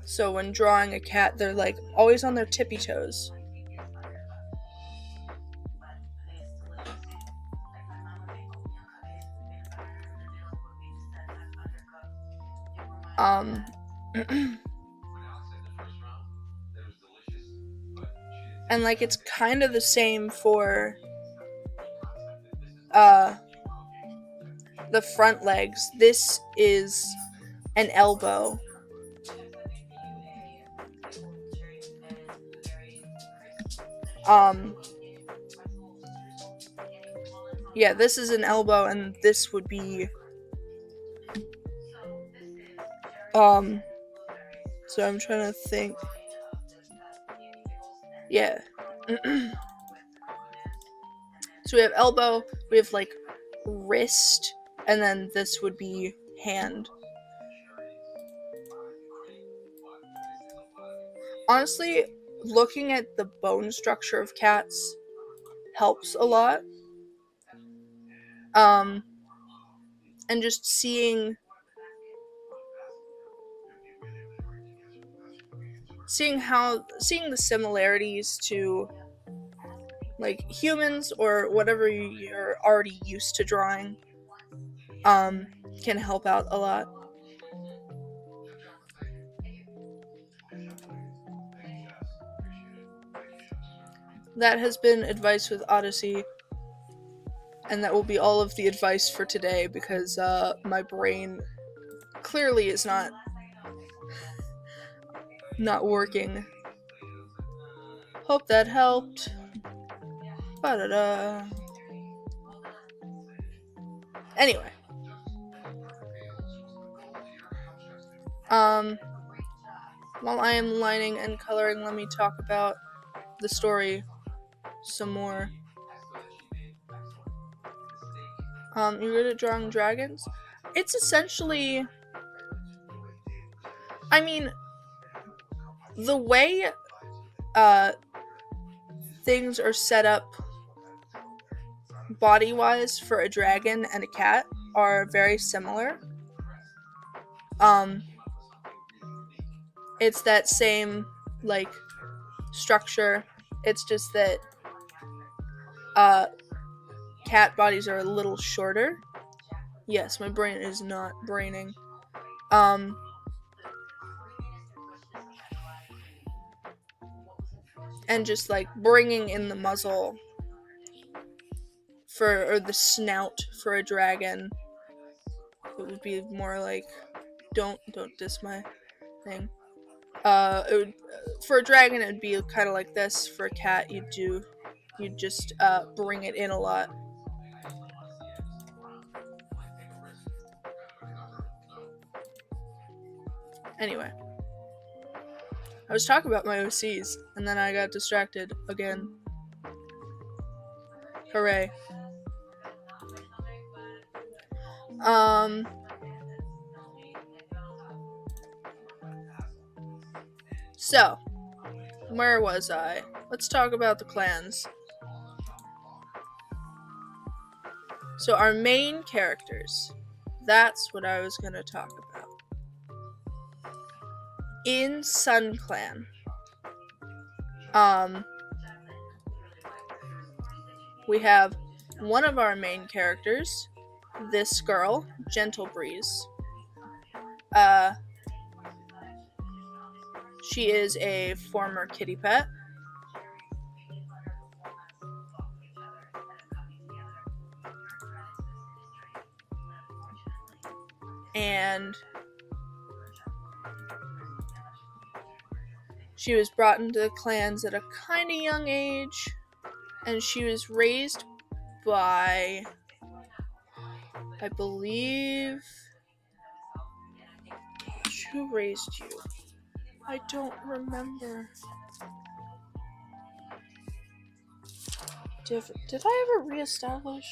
A: So when drawing a cat, they're like always on their tippy toes. And like it's kind of the same for the front legs. This is an elbow. Yeah, this is an elbow, and this would be so I'm trying to think. Yeah. So we have elbow, we have like wrist, and then this would be hand. Honestly, looking at the bone structure of cats helps a lot. And just seeing the similarities to like humans or whatever you're already used to drawing can help out a lot. That has been Advice with Odyssey, and that will be all of the advice for today because my brain clearly is not working. Hope that helped. Ba-da-da. Anyway. While I am lining and coloring, let me talk about the story some more. You're good at drawing dragons? It's essentially, I mean, the way things are set up body-wise for a dragon and a cat are very similar. It's that same, like, structure. It's just that cat bodies are a little shorter. Yes, my brain is not braining. And just like bringing in the muzzle or the snout for a dragon, it would be more like, don't diss my thing. It would, for a dragon it would be kind of like this. For a cat you'd just bring it in a lot. Anyway, I was talking about my OCs, and then I got distracted again. Hooray. So, where was I? Let's talk about the clans. So, our main characters. That's what I was gonna talk about. In Sun Clan, we have one of our main characters, this girl, Gentle Breeze. She is a former kitty pet. And she was brought into the clans at a kind of young age, and she was raised by, I believe, who raised you? I don't remember. Did I ever reestablish?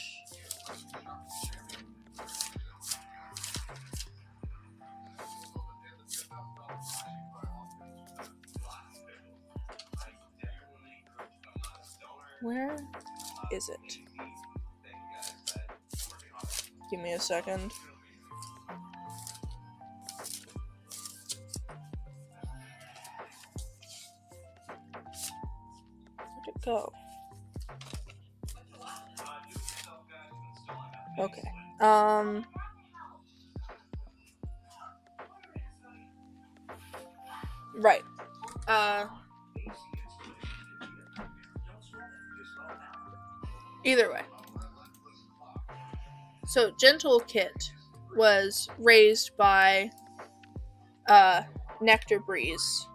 A: Where is it? Give me a second. Where'd it go? Okay. Right. Either way. So, Gentle Kit was raised by Nectar Breeze,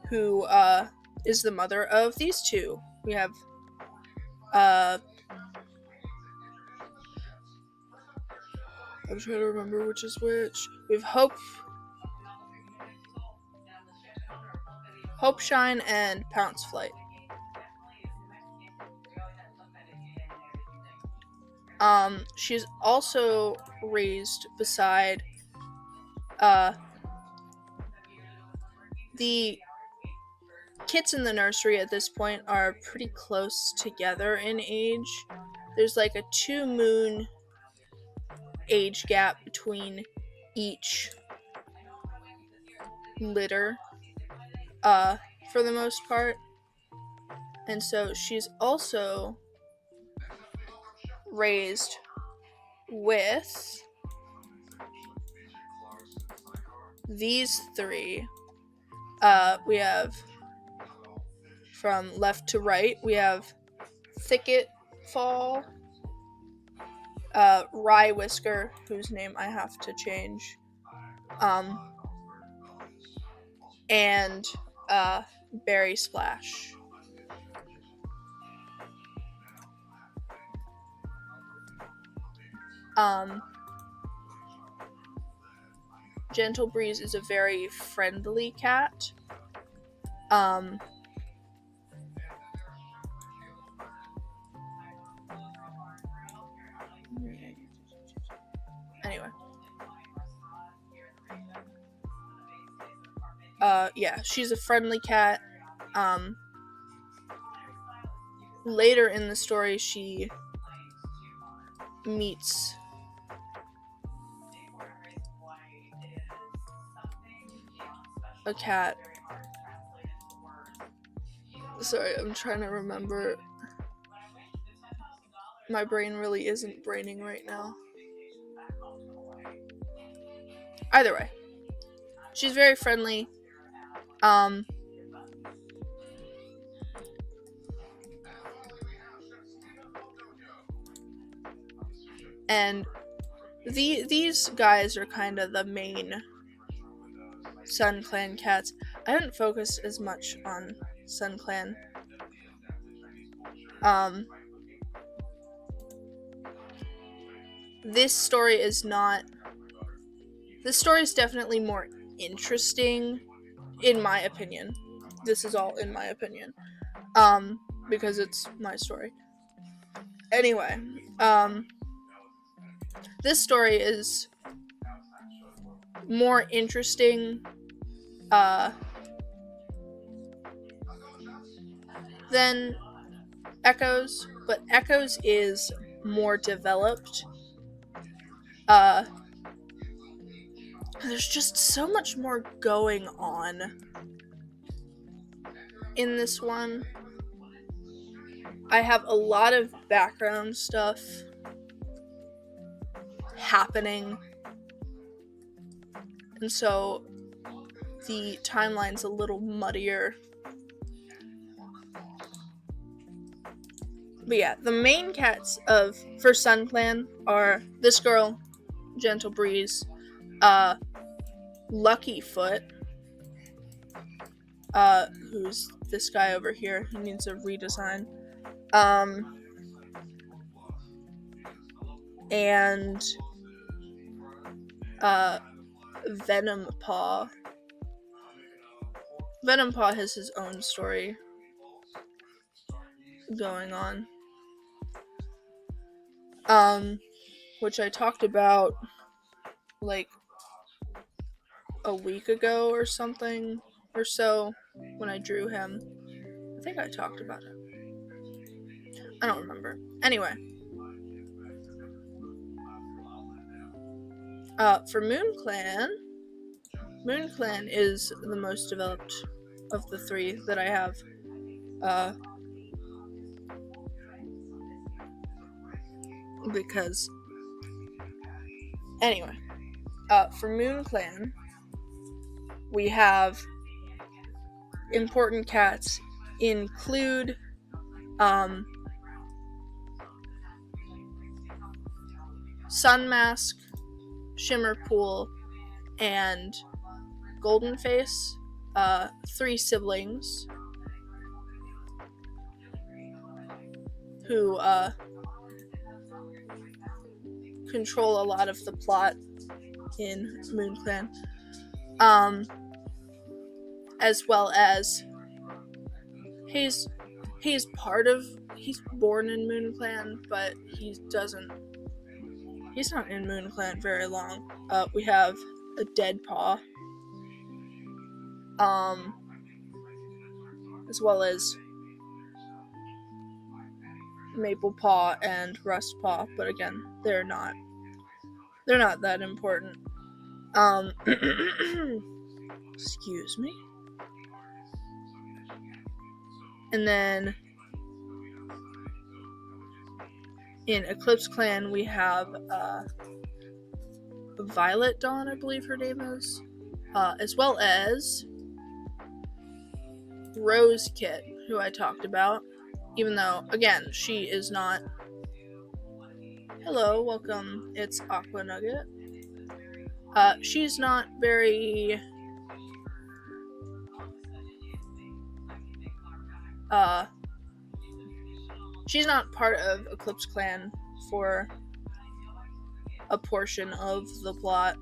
A: who is the mother of these two. We have I'm trying to remember which is which. We have Hope Shine and Pounce Flight. She's also raised beside the kits in the nursery at this point are pretty close together in age. There's like a 2-moon age gap between each litter, for the most part. And so she's also raised with these three. We have, from left to right, we have Thicket Fall, Rye Whisker, whose name I have to change, and Berry Splash. Gentle Breeze is a very friendly cat. Anyway. Yeah, she's a friendly cat. Later in the story, she meets a cat. Sorry, I'm trying to remember. My brain really isn't braining right now. Either way, she's very friendly. And these guys are kind of the main Sun Clan cats. I didn't focus as much on Sun Clan. This story is definitely more interesting, in my opinion. This is all in my opinion. Because it's my story. Anyway, this story is more interesting than Echoes, but Echoes is more developed. There's just so much more going on in this one. I have a lot of background stuff happening, and so the timeline's a little muddier. But yeah, the main cats for Sun Clan are this girl, Gentle Breeze, Lucky Foot, who's this guy over here. He needs a redesign. And Venom Paw. Venom Paw has his own story going on. Which I talked about like a week ago or something or so when I drew him. think I talked about it. I don't remember. Anyway. For Moon Clan is the most developed of the three that I have. Because anyway, for Moon Clan, we have important cats include Sunmask, Shimmerpool, and Goldenface, 3 siblings who control a lot of the plot in Moon Clan, as well as he's born in Moon Clan, but he's not in Moon Clan very long. We have a Dead Paw, as well as Maple Paw and Rust Paw, but again, they're not that important. Excuse me. And then in Eclipse Clan, we have Violet Dawn, I believe her name is, as well as Rose Kit, who I talked about, even though, again, she is not... Hello, welcome, it's Aqua Nugget. She's not very... she's not part of Eclipse Clan for a portion of the plot.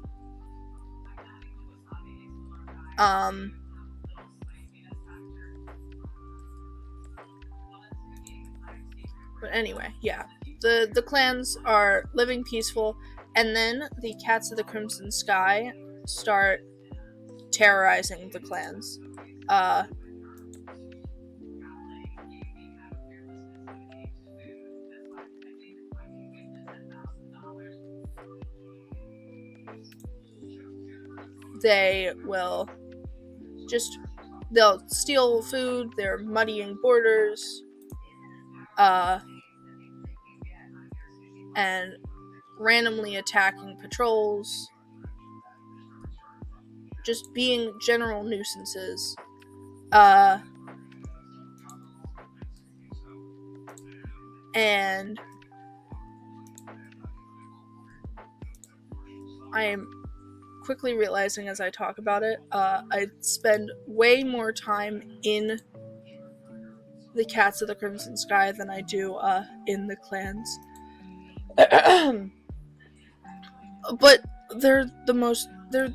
A: But anyway, yeah. The clans are living peaceful, and then the Cats of the Crimson Sky start terrorizing the clans. They'll steal food, they're muddying borders, and randomly attacking patrols, just being general nuisances. And I am quickly realizing as I talk about it, I spend way more time in the Cats of the Crimson Sky than I do in the clans. But they're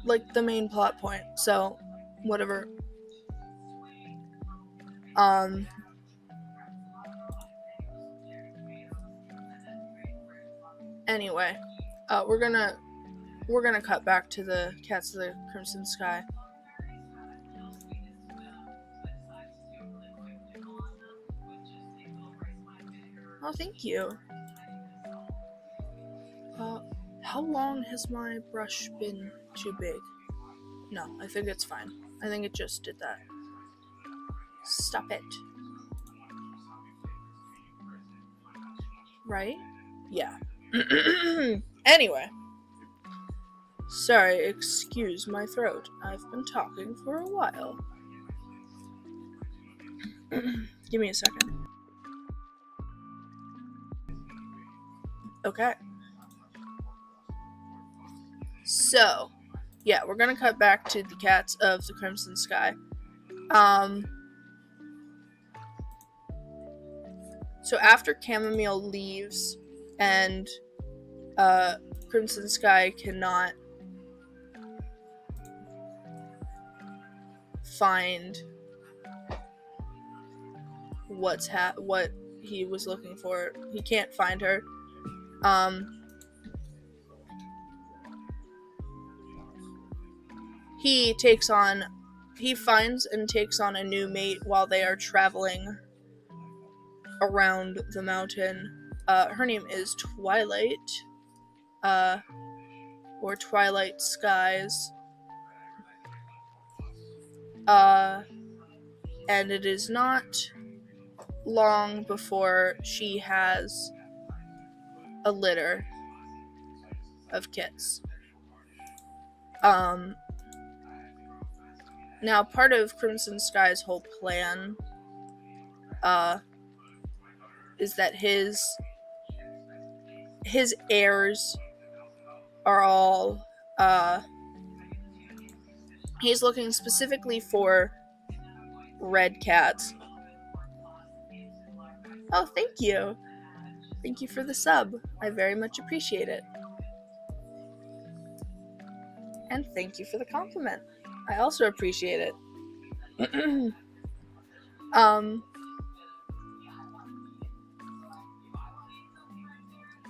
A: like the main plot point, so whatever. Anyway, we're gonna cut back to the Cats of the Crimson Sky. Oh, thank you. How long has my brush been too big? No, I think it's fine. I think it just did that. Stop it. Right? Yeah. Anyway. Sorry, excuse my throat. I've been talking for a while. Give me a second. Okay. So, yeah, we're gonna cut back to the Cats of the Crimson Sky. So after Chamomile leaves and Crimson Sky cannot find what he was looking for. He can't find her. He takes on he finds and takes on a new mate while they are traveling around the mountain. Her name is Twilight, or Twilight Skies. And it is not long before she has a litter of kits. Now, part of Crimson Sky's whole plan is that his heirs are all he's looking specifically for red cats. Oh, thank you. Thank you for the sub. I very much appreciate it. And thank you for the compliment. I also appreciate it.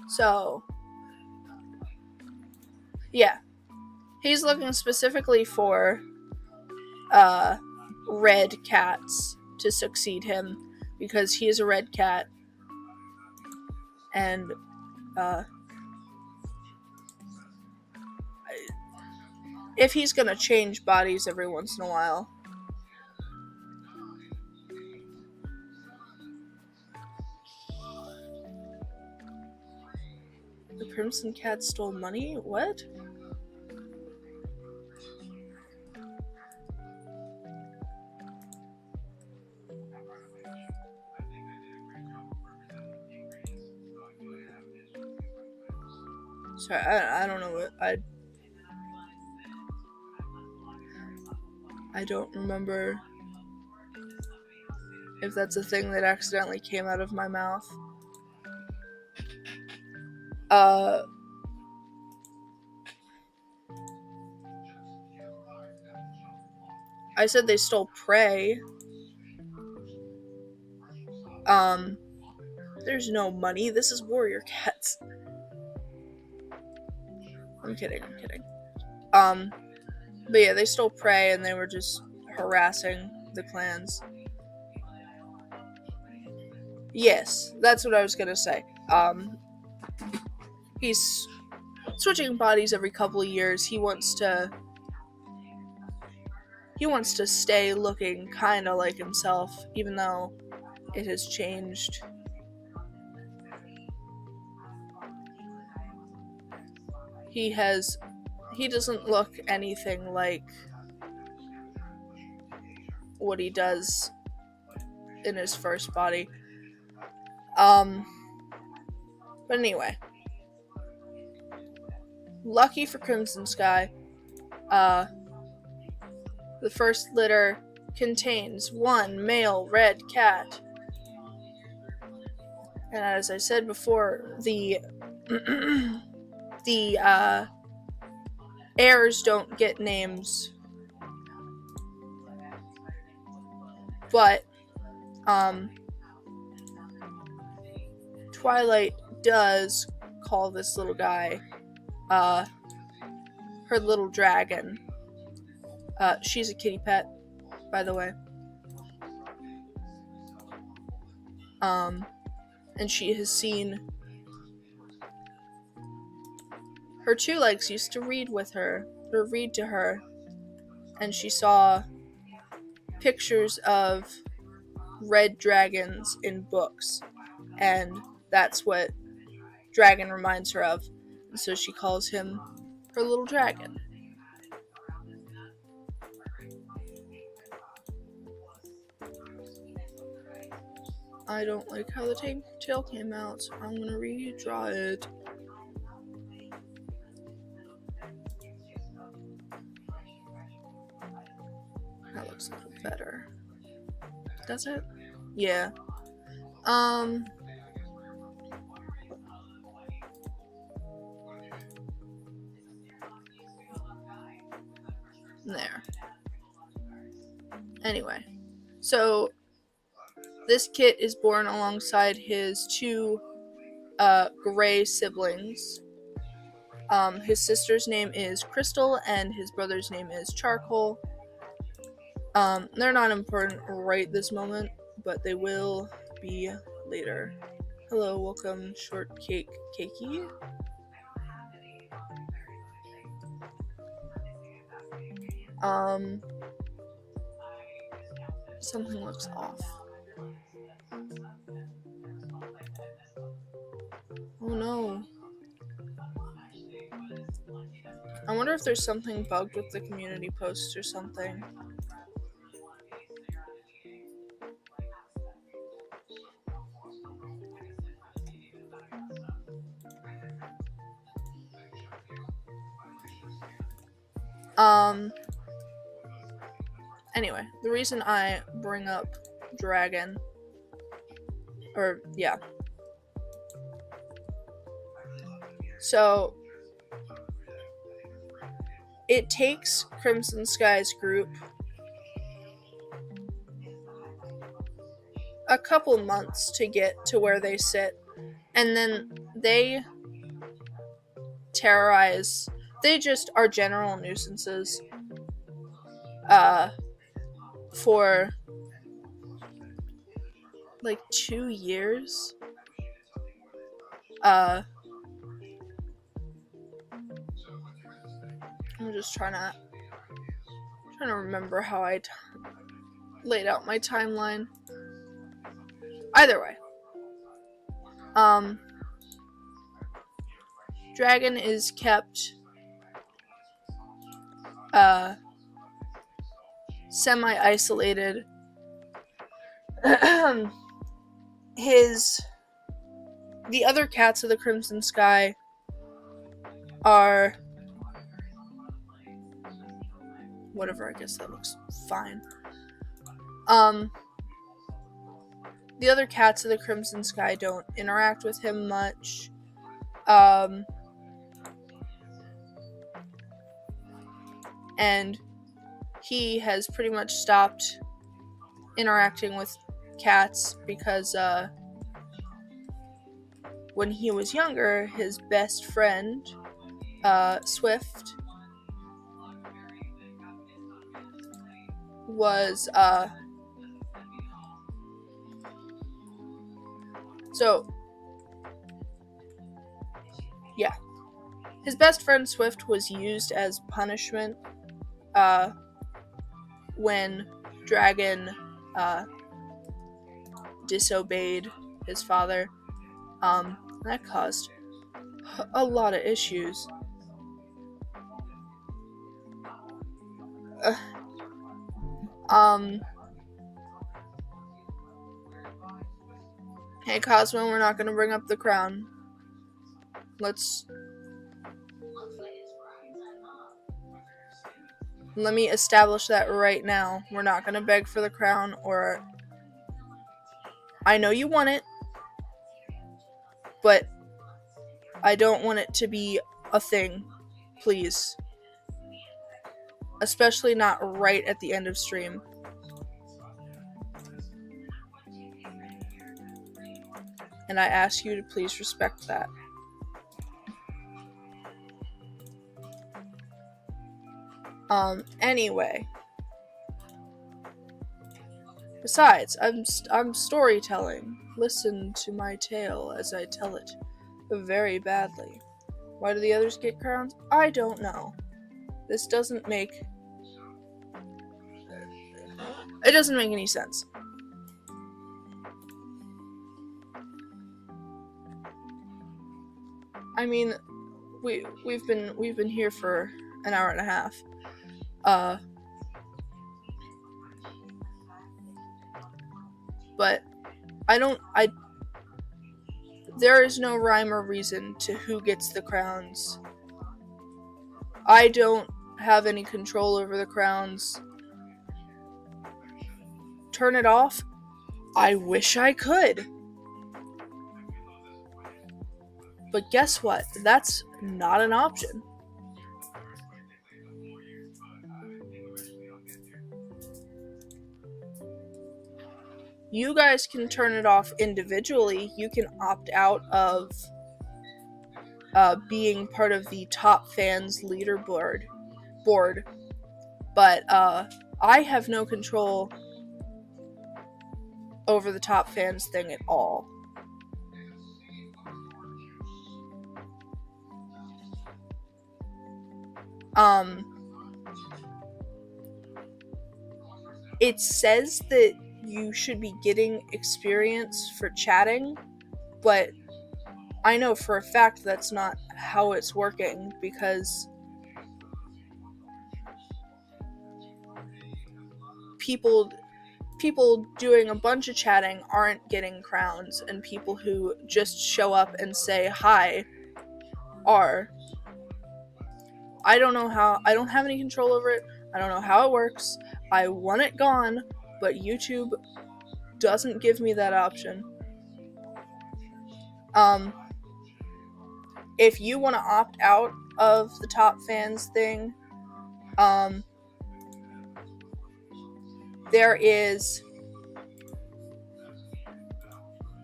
A: So, yeah. He's looking specifically for red cats to succeed him because he is a red cat, and if he's gonna change bodies every once in a while. The Crimson Cat stole money? What? Sorry, I don't know what I don't remember if that's a thing that accidentally came out of my mouth. I said they stole prey. There's no money. This is warrior cats. I'm kidding. But yeah, they stole prey and they were just harassing the clans. Yes, that's what I was gonna say. He's switching bodies every couple of years. He wants to stay looking kinda like himself, even though it has changed. He doesn't look anything like what he does in his first body. But anyway. Lucky for Crimson Sky, the first litter contains one male red cat. And as I said before, the heirs don't get names, but Twilight does call this little guy her little dragon. She's a kitty pet, by the way. And she has seen her two legs used to read to her, and she saw pictures of red dragons in books, and that's what dragon reminds her of, and so she calls him her little dragon. I don't like how the tail came out, so I'm gonna redraw it. That looks a little better. Does it? Yeah. There. Anyway. So, this kit is born alongside his two gray siblings. His sister's name is Crystal, and his brother's name is Charcoal. They're not important right this moment, but they will be later. Hello, welcome, Shortcake Cakey. Something looks off. Oh no. I wonder if there's something bugged with the community posts or something. Anyway, the reason I bring up Dragon, so it takes Crimson Sky's group a couple months to get to where they sit, and then they terrorize. They just are general nuisances for like 2 years. I'm just trying to remember how I laid out my timeline. Either way, Dragon is kept semi-isolated. The other cats of the Crimson Sky are whatever, I guess that looks fine. The other cats of the Crimson Sky don't interact with him much. And he has pretty much stopped interacting with cats because when he was younger, his best friend, Swift, was his best friend Swift was used as punishment when Dragon disobeyed his father. That caused a lot of issues. Hey Cosmo, we're not gonna bring up the crown. Let me establish that right now. We're not gonna beg for the crown, or I know you want it, but I don't want it to be a thing, please. Especially not right at the end of stream. And I ask you to please respect that. Anyway. Besides, I'm storytelling. Listen to my tale as I tell it very badly. Why do the others get crowns? I don't know. This doesn't make... It doesn't make any sense. I mean, we've been here for an hour and a half. But there is no rhyme or reason to who gets the crowns. I don't have any control over the crowns. Turn it off? I wish I could. But guess what? That's not an option. You guys can turn it off individually. You can opt out of being part of the top fans leaderboard. But I have no control over the top fans thing at all. It says that you should be getting experience for chatting, but I know for a fact that's not how it's working, because people doing a bunch of chatting aren't getting crowns, and people who just show up and say hi are. I don't know how. I don't have any control over it. I don't know how it works. I want it gone, but YouTube doesn't give me that option. If you want to opt out of the top fans thing, there is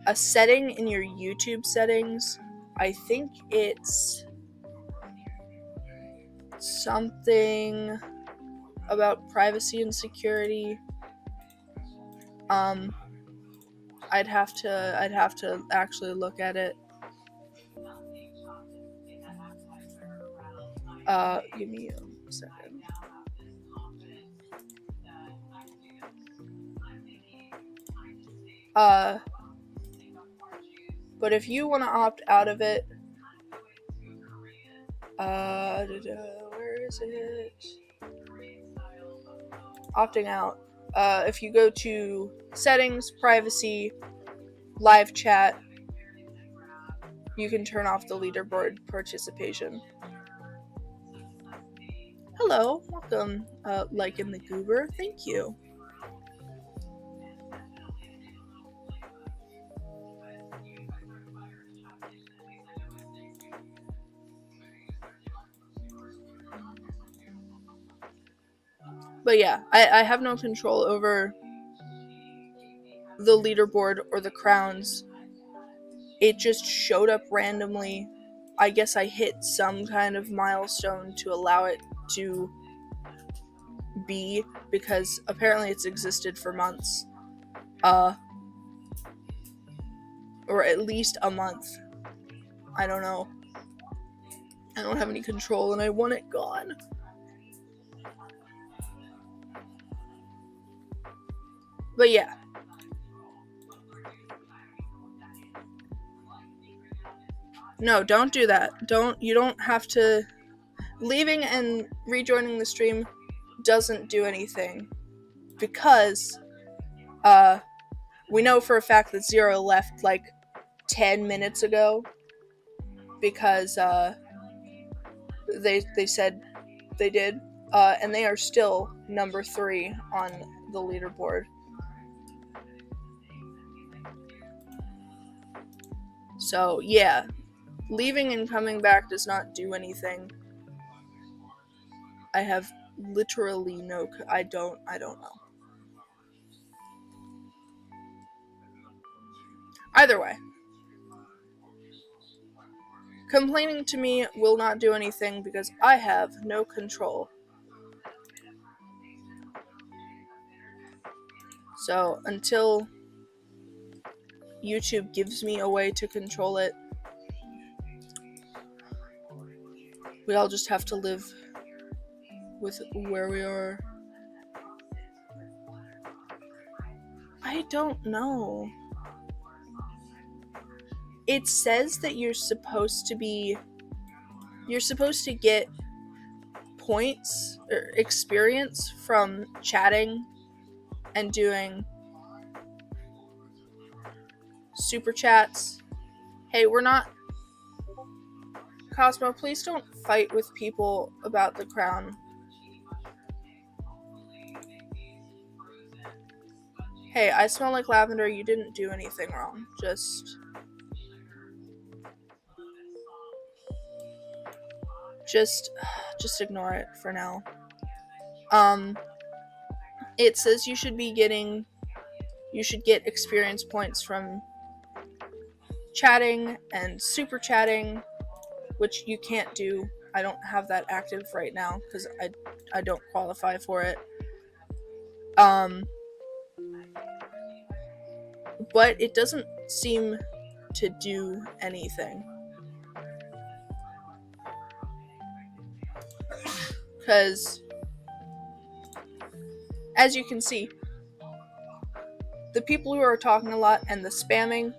A: a setting in your YouTube settings. I think it's something about privacy and security. I'd have to actually look at it. Give me a second. But if you want to opt out of it, where is it? Opting out. If you go to settings, privacy, live chat, you can turn off the leaderboard participation. Hello, welcome, like in the goober, thank you. But yeah, I have no control over the leaderboard or the crowns. It just showed up randomly. I guess I hit some kind of milestone to allow it to be, because apparently it's existed for months. Or at least a month. I don't know. I don't have any control and I want it gone. But yeah. No, don't do that. You don't have to. Leaving and rejoining the stream doesn't do anything, because we know for a fact that Zero left like 10 minutes ago, because they said they did, and they are still number 3 on the leaderboard. So yeah, leaving and coming back does not do anything. I have literally no. I don't know. Either way, complaining to me will not do anything because I have no control. So until YouTube gives me a way to control it, we all just have to live with where we are. I don't know. It says that you're supposed to get points or experience from chatting and doing super chats. Hey, we're not... Cosmo, please don't fight with people about the crown. Hey, I smell like lavender. You didn't do anything wrong. Just ignore it for now. It says you should get experience points from chatting and super chatting, which you can't do. I don't have that active right now because I don't qualify for it. But it doesn't seem to do anything. Because, as you can see, the people who are talking a lot and the spamming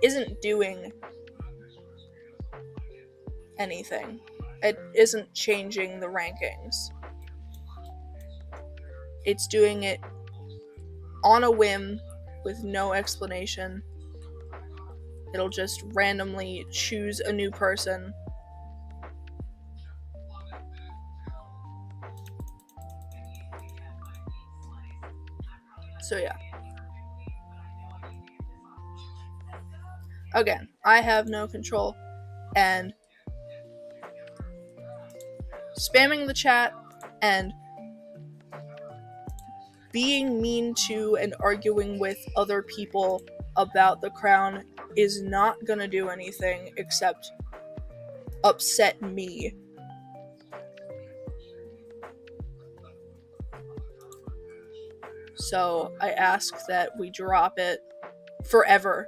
A: isn't doing anything. It isn't changing the rankings. It's doing it on a whim with no explanation. It'll just randomly choose a new person. So yeah. Again, I have no control, and spamming the chat and being mean to and arguing with other people about the crown is not gonna do anything except upset me. So I ask that we drop it forever.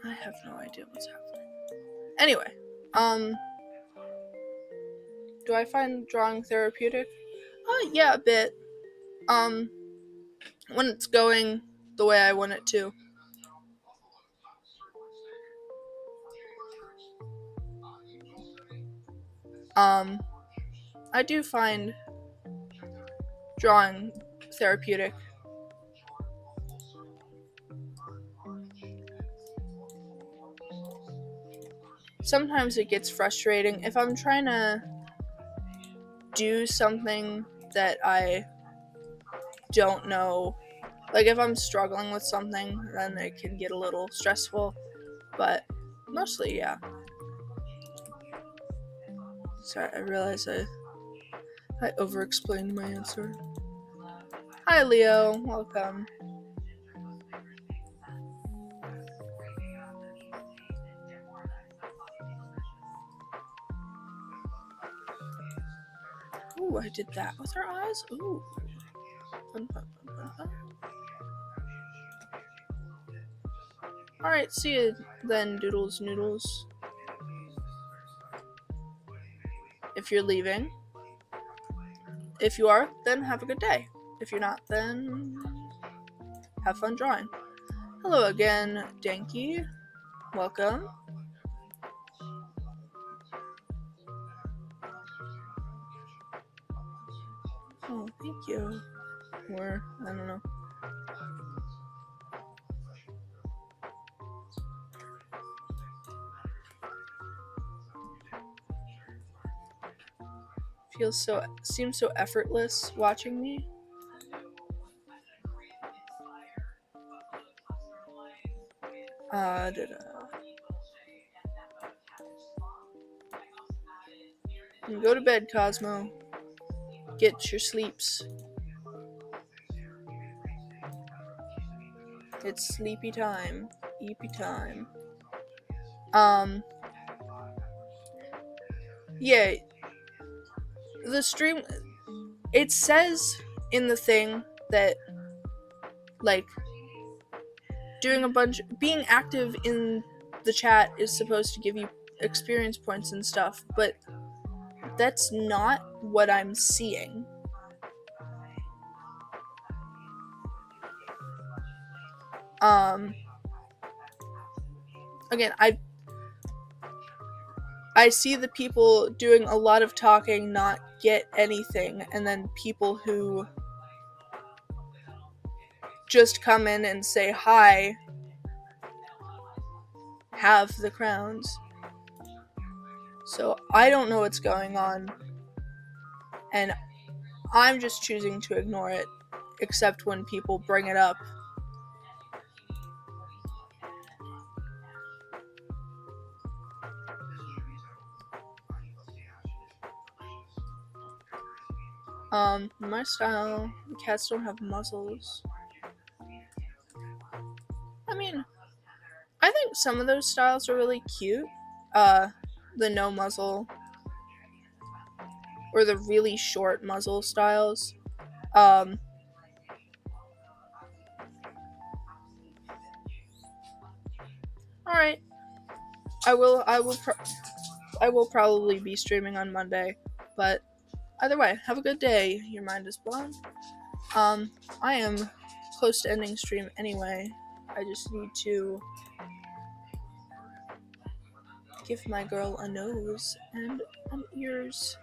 A: I have no idea what's happening. Anyway, do I find drawing therapeutic? Yeah, a bit. When it's going the way I want it to. I do find drawing therapeutic. Sometimes it gets frustrating if I'm trying to do something that I don't know. Like if I'm struggling with something, then it can get a little stressful. But mostly, yeah. Sorry, I realize I over-explained my answer. Hi, Leo. Welcome. Ooh, I did that with her eyes? Ooh. Fun, fun, fun, fun, fun. Alright, see you then, Doodles Noodles. If you're leaving. If you are, then have a good day. If you're not, then have fun drawing. Hello again, Danky. Welcome. Oh, thank you. Or, I don't know. Seems so effortless watching me. Go to bed, Cosmo. Get your sleeps. It's sleepy time. Eepy time. Yeah. The stream, it says in the thing that, like, being active in the chat is supposed to give you experience points and stuff, but that's not what I'm seeing. Again, I see the people doing a lot of talking not get anything, and then people who just come in and say hi have the crowns. So I don't know what's going on, and I'm just choosing to ignore it, except when people bring it up. My style, cats don't have muzzles. I mean, I think some of those styles are really cute. The no muzzle or the really short muzzle styles. Alright. I will probably be streaming on Monday, but either way, have a good day. Your mind is blown. I am close to ending stream anyway. I just need to give my girl a nose and an ears.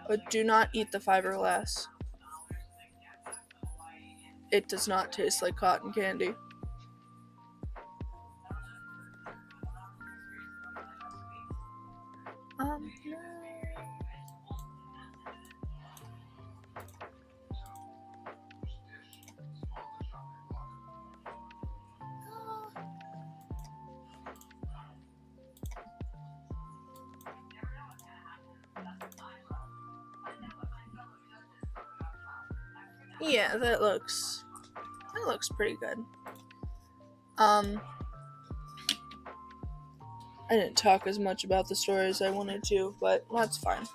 A: But do not eat the fiberglass. It does not taste like cotton candy. No. Yeah, that looks pretty good. I didn't talk as much about the story as I wanted to, but that's fine.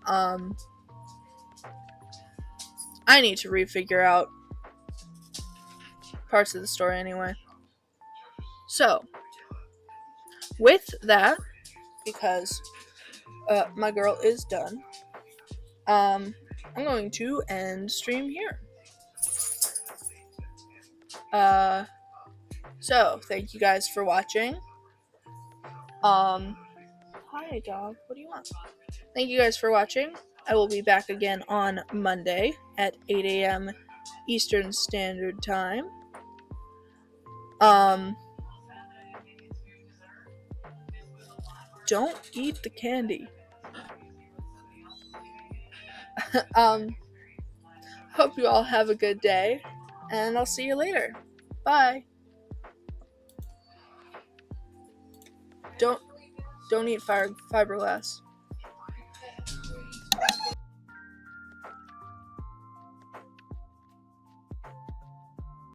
A: I need to refigure out parts of the story anyway. So, with that, because my girl is done, I'm going to end stream here. So thank you guys for watching. Hi dog, what do you want? Thank you guys for watching. I will be back again on Monday at 8 a.m. Eastern Standard Time. Don't eat the candy. Hope you all have a good day, and I'll see you later. Bye. Don't eat fiberglass.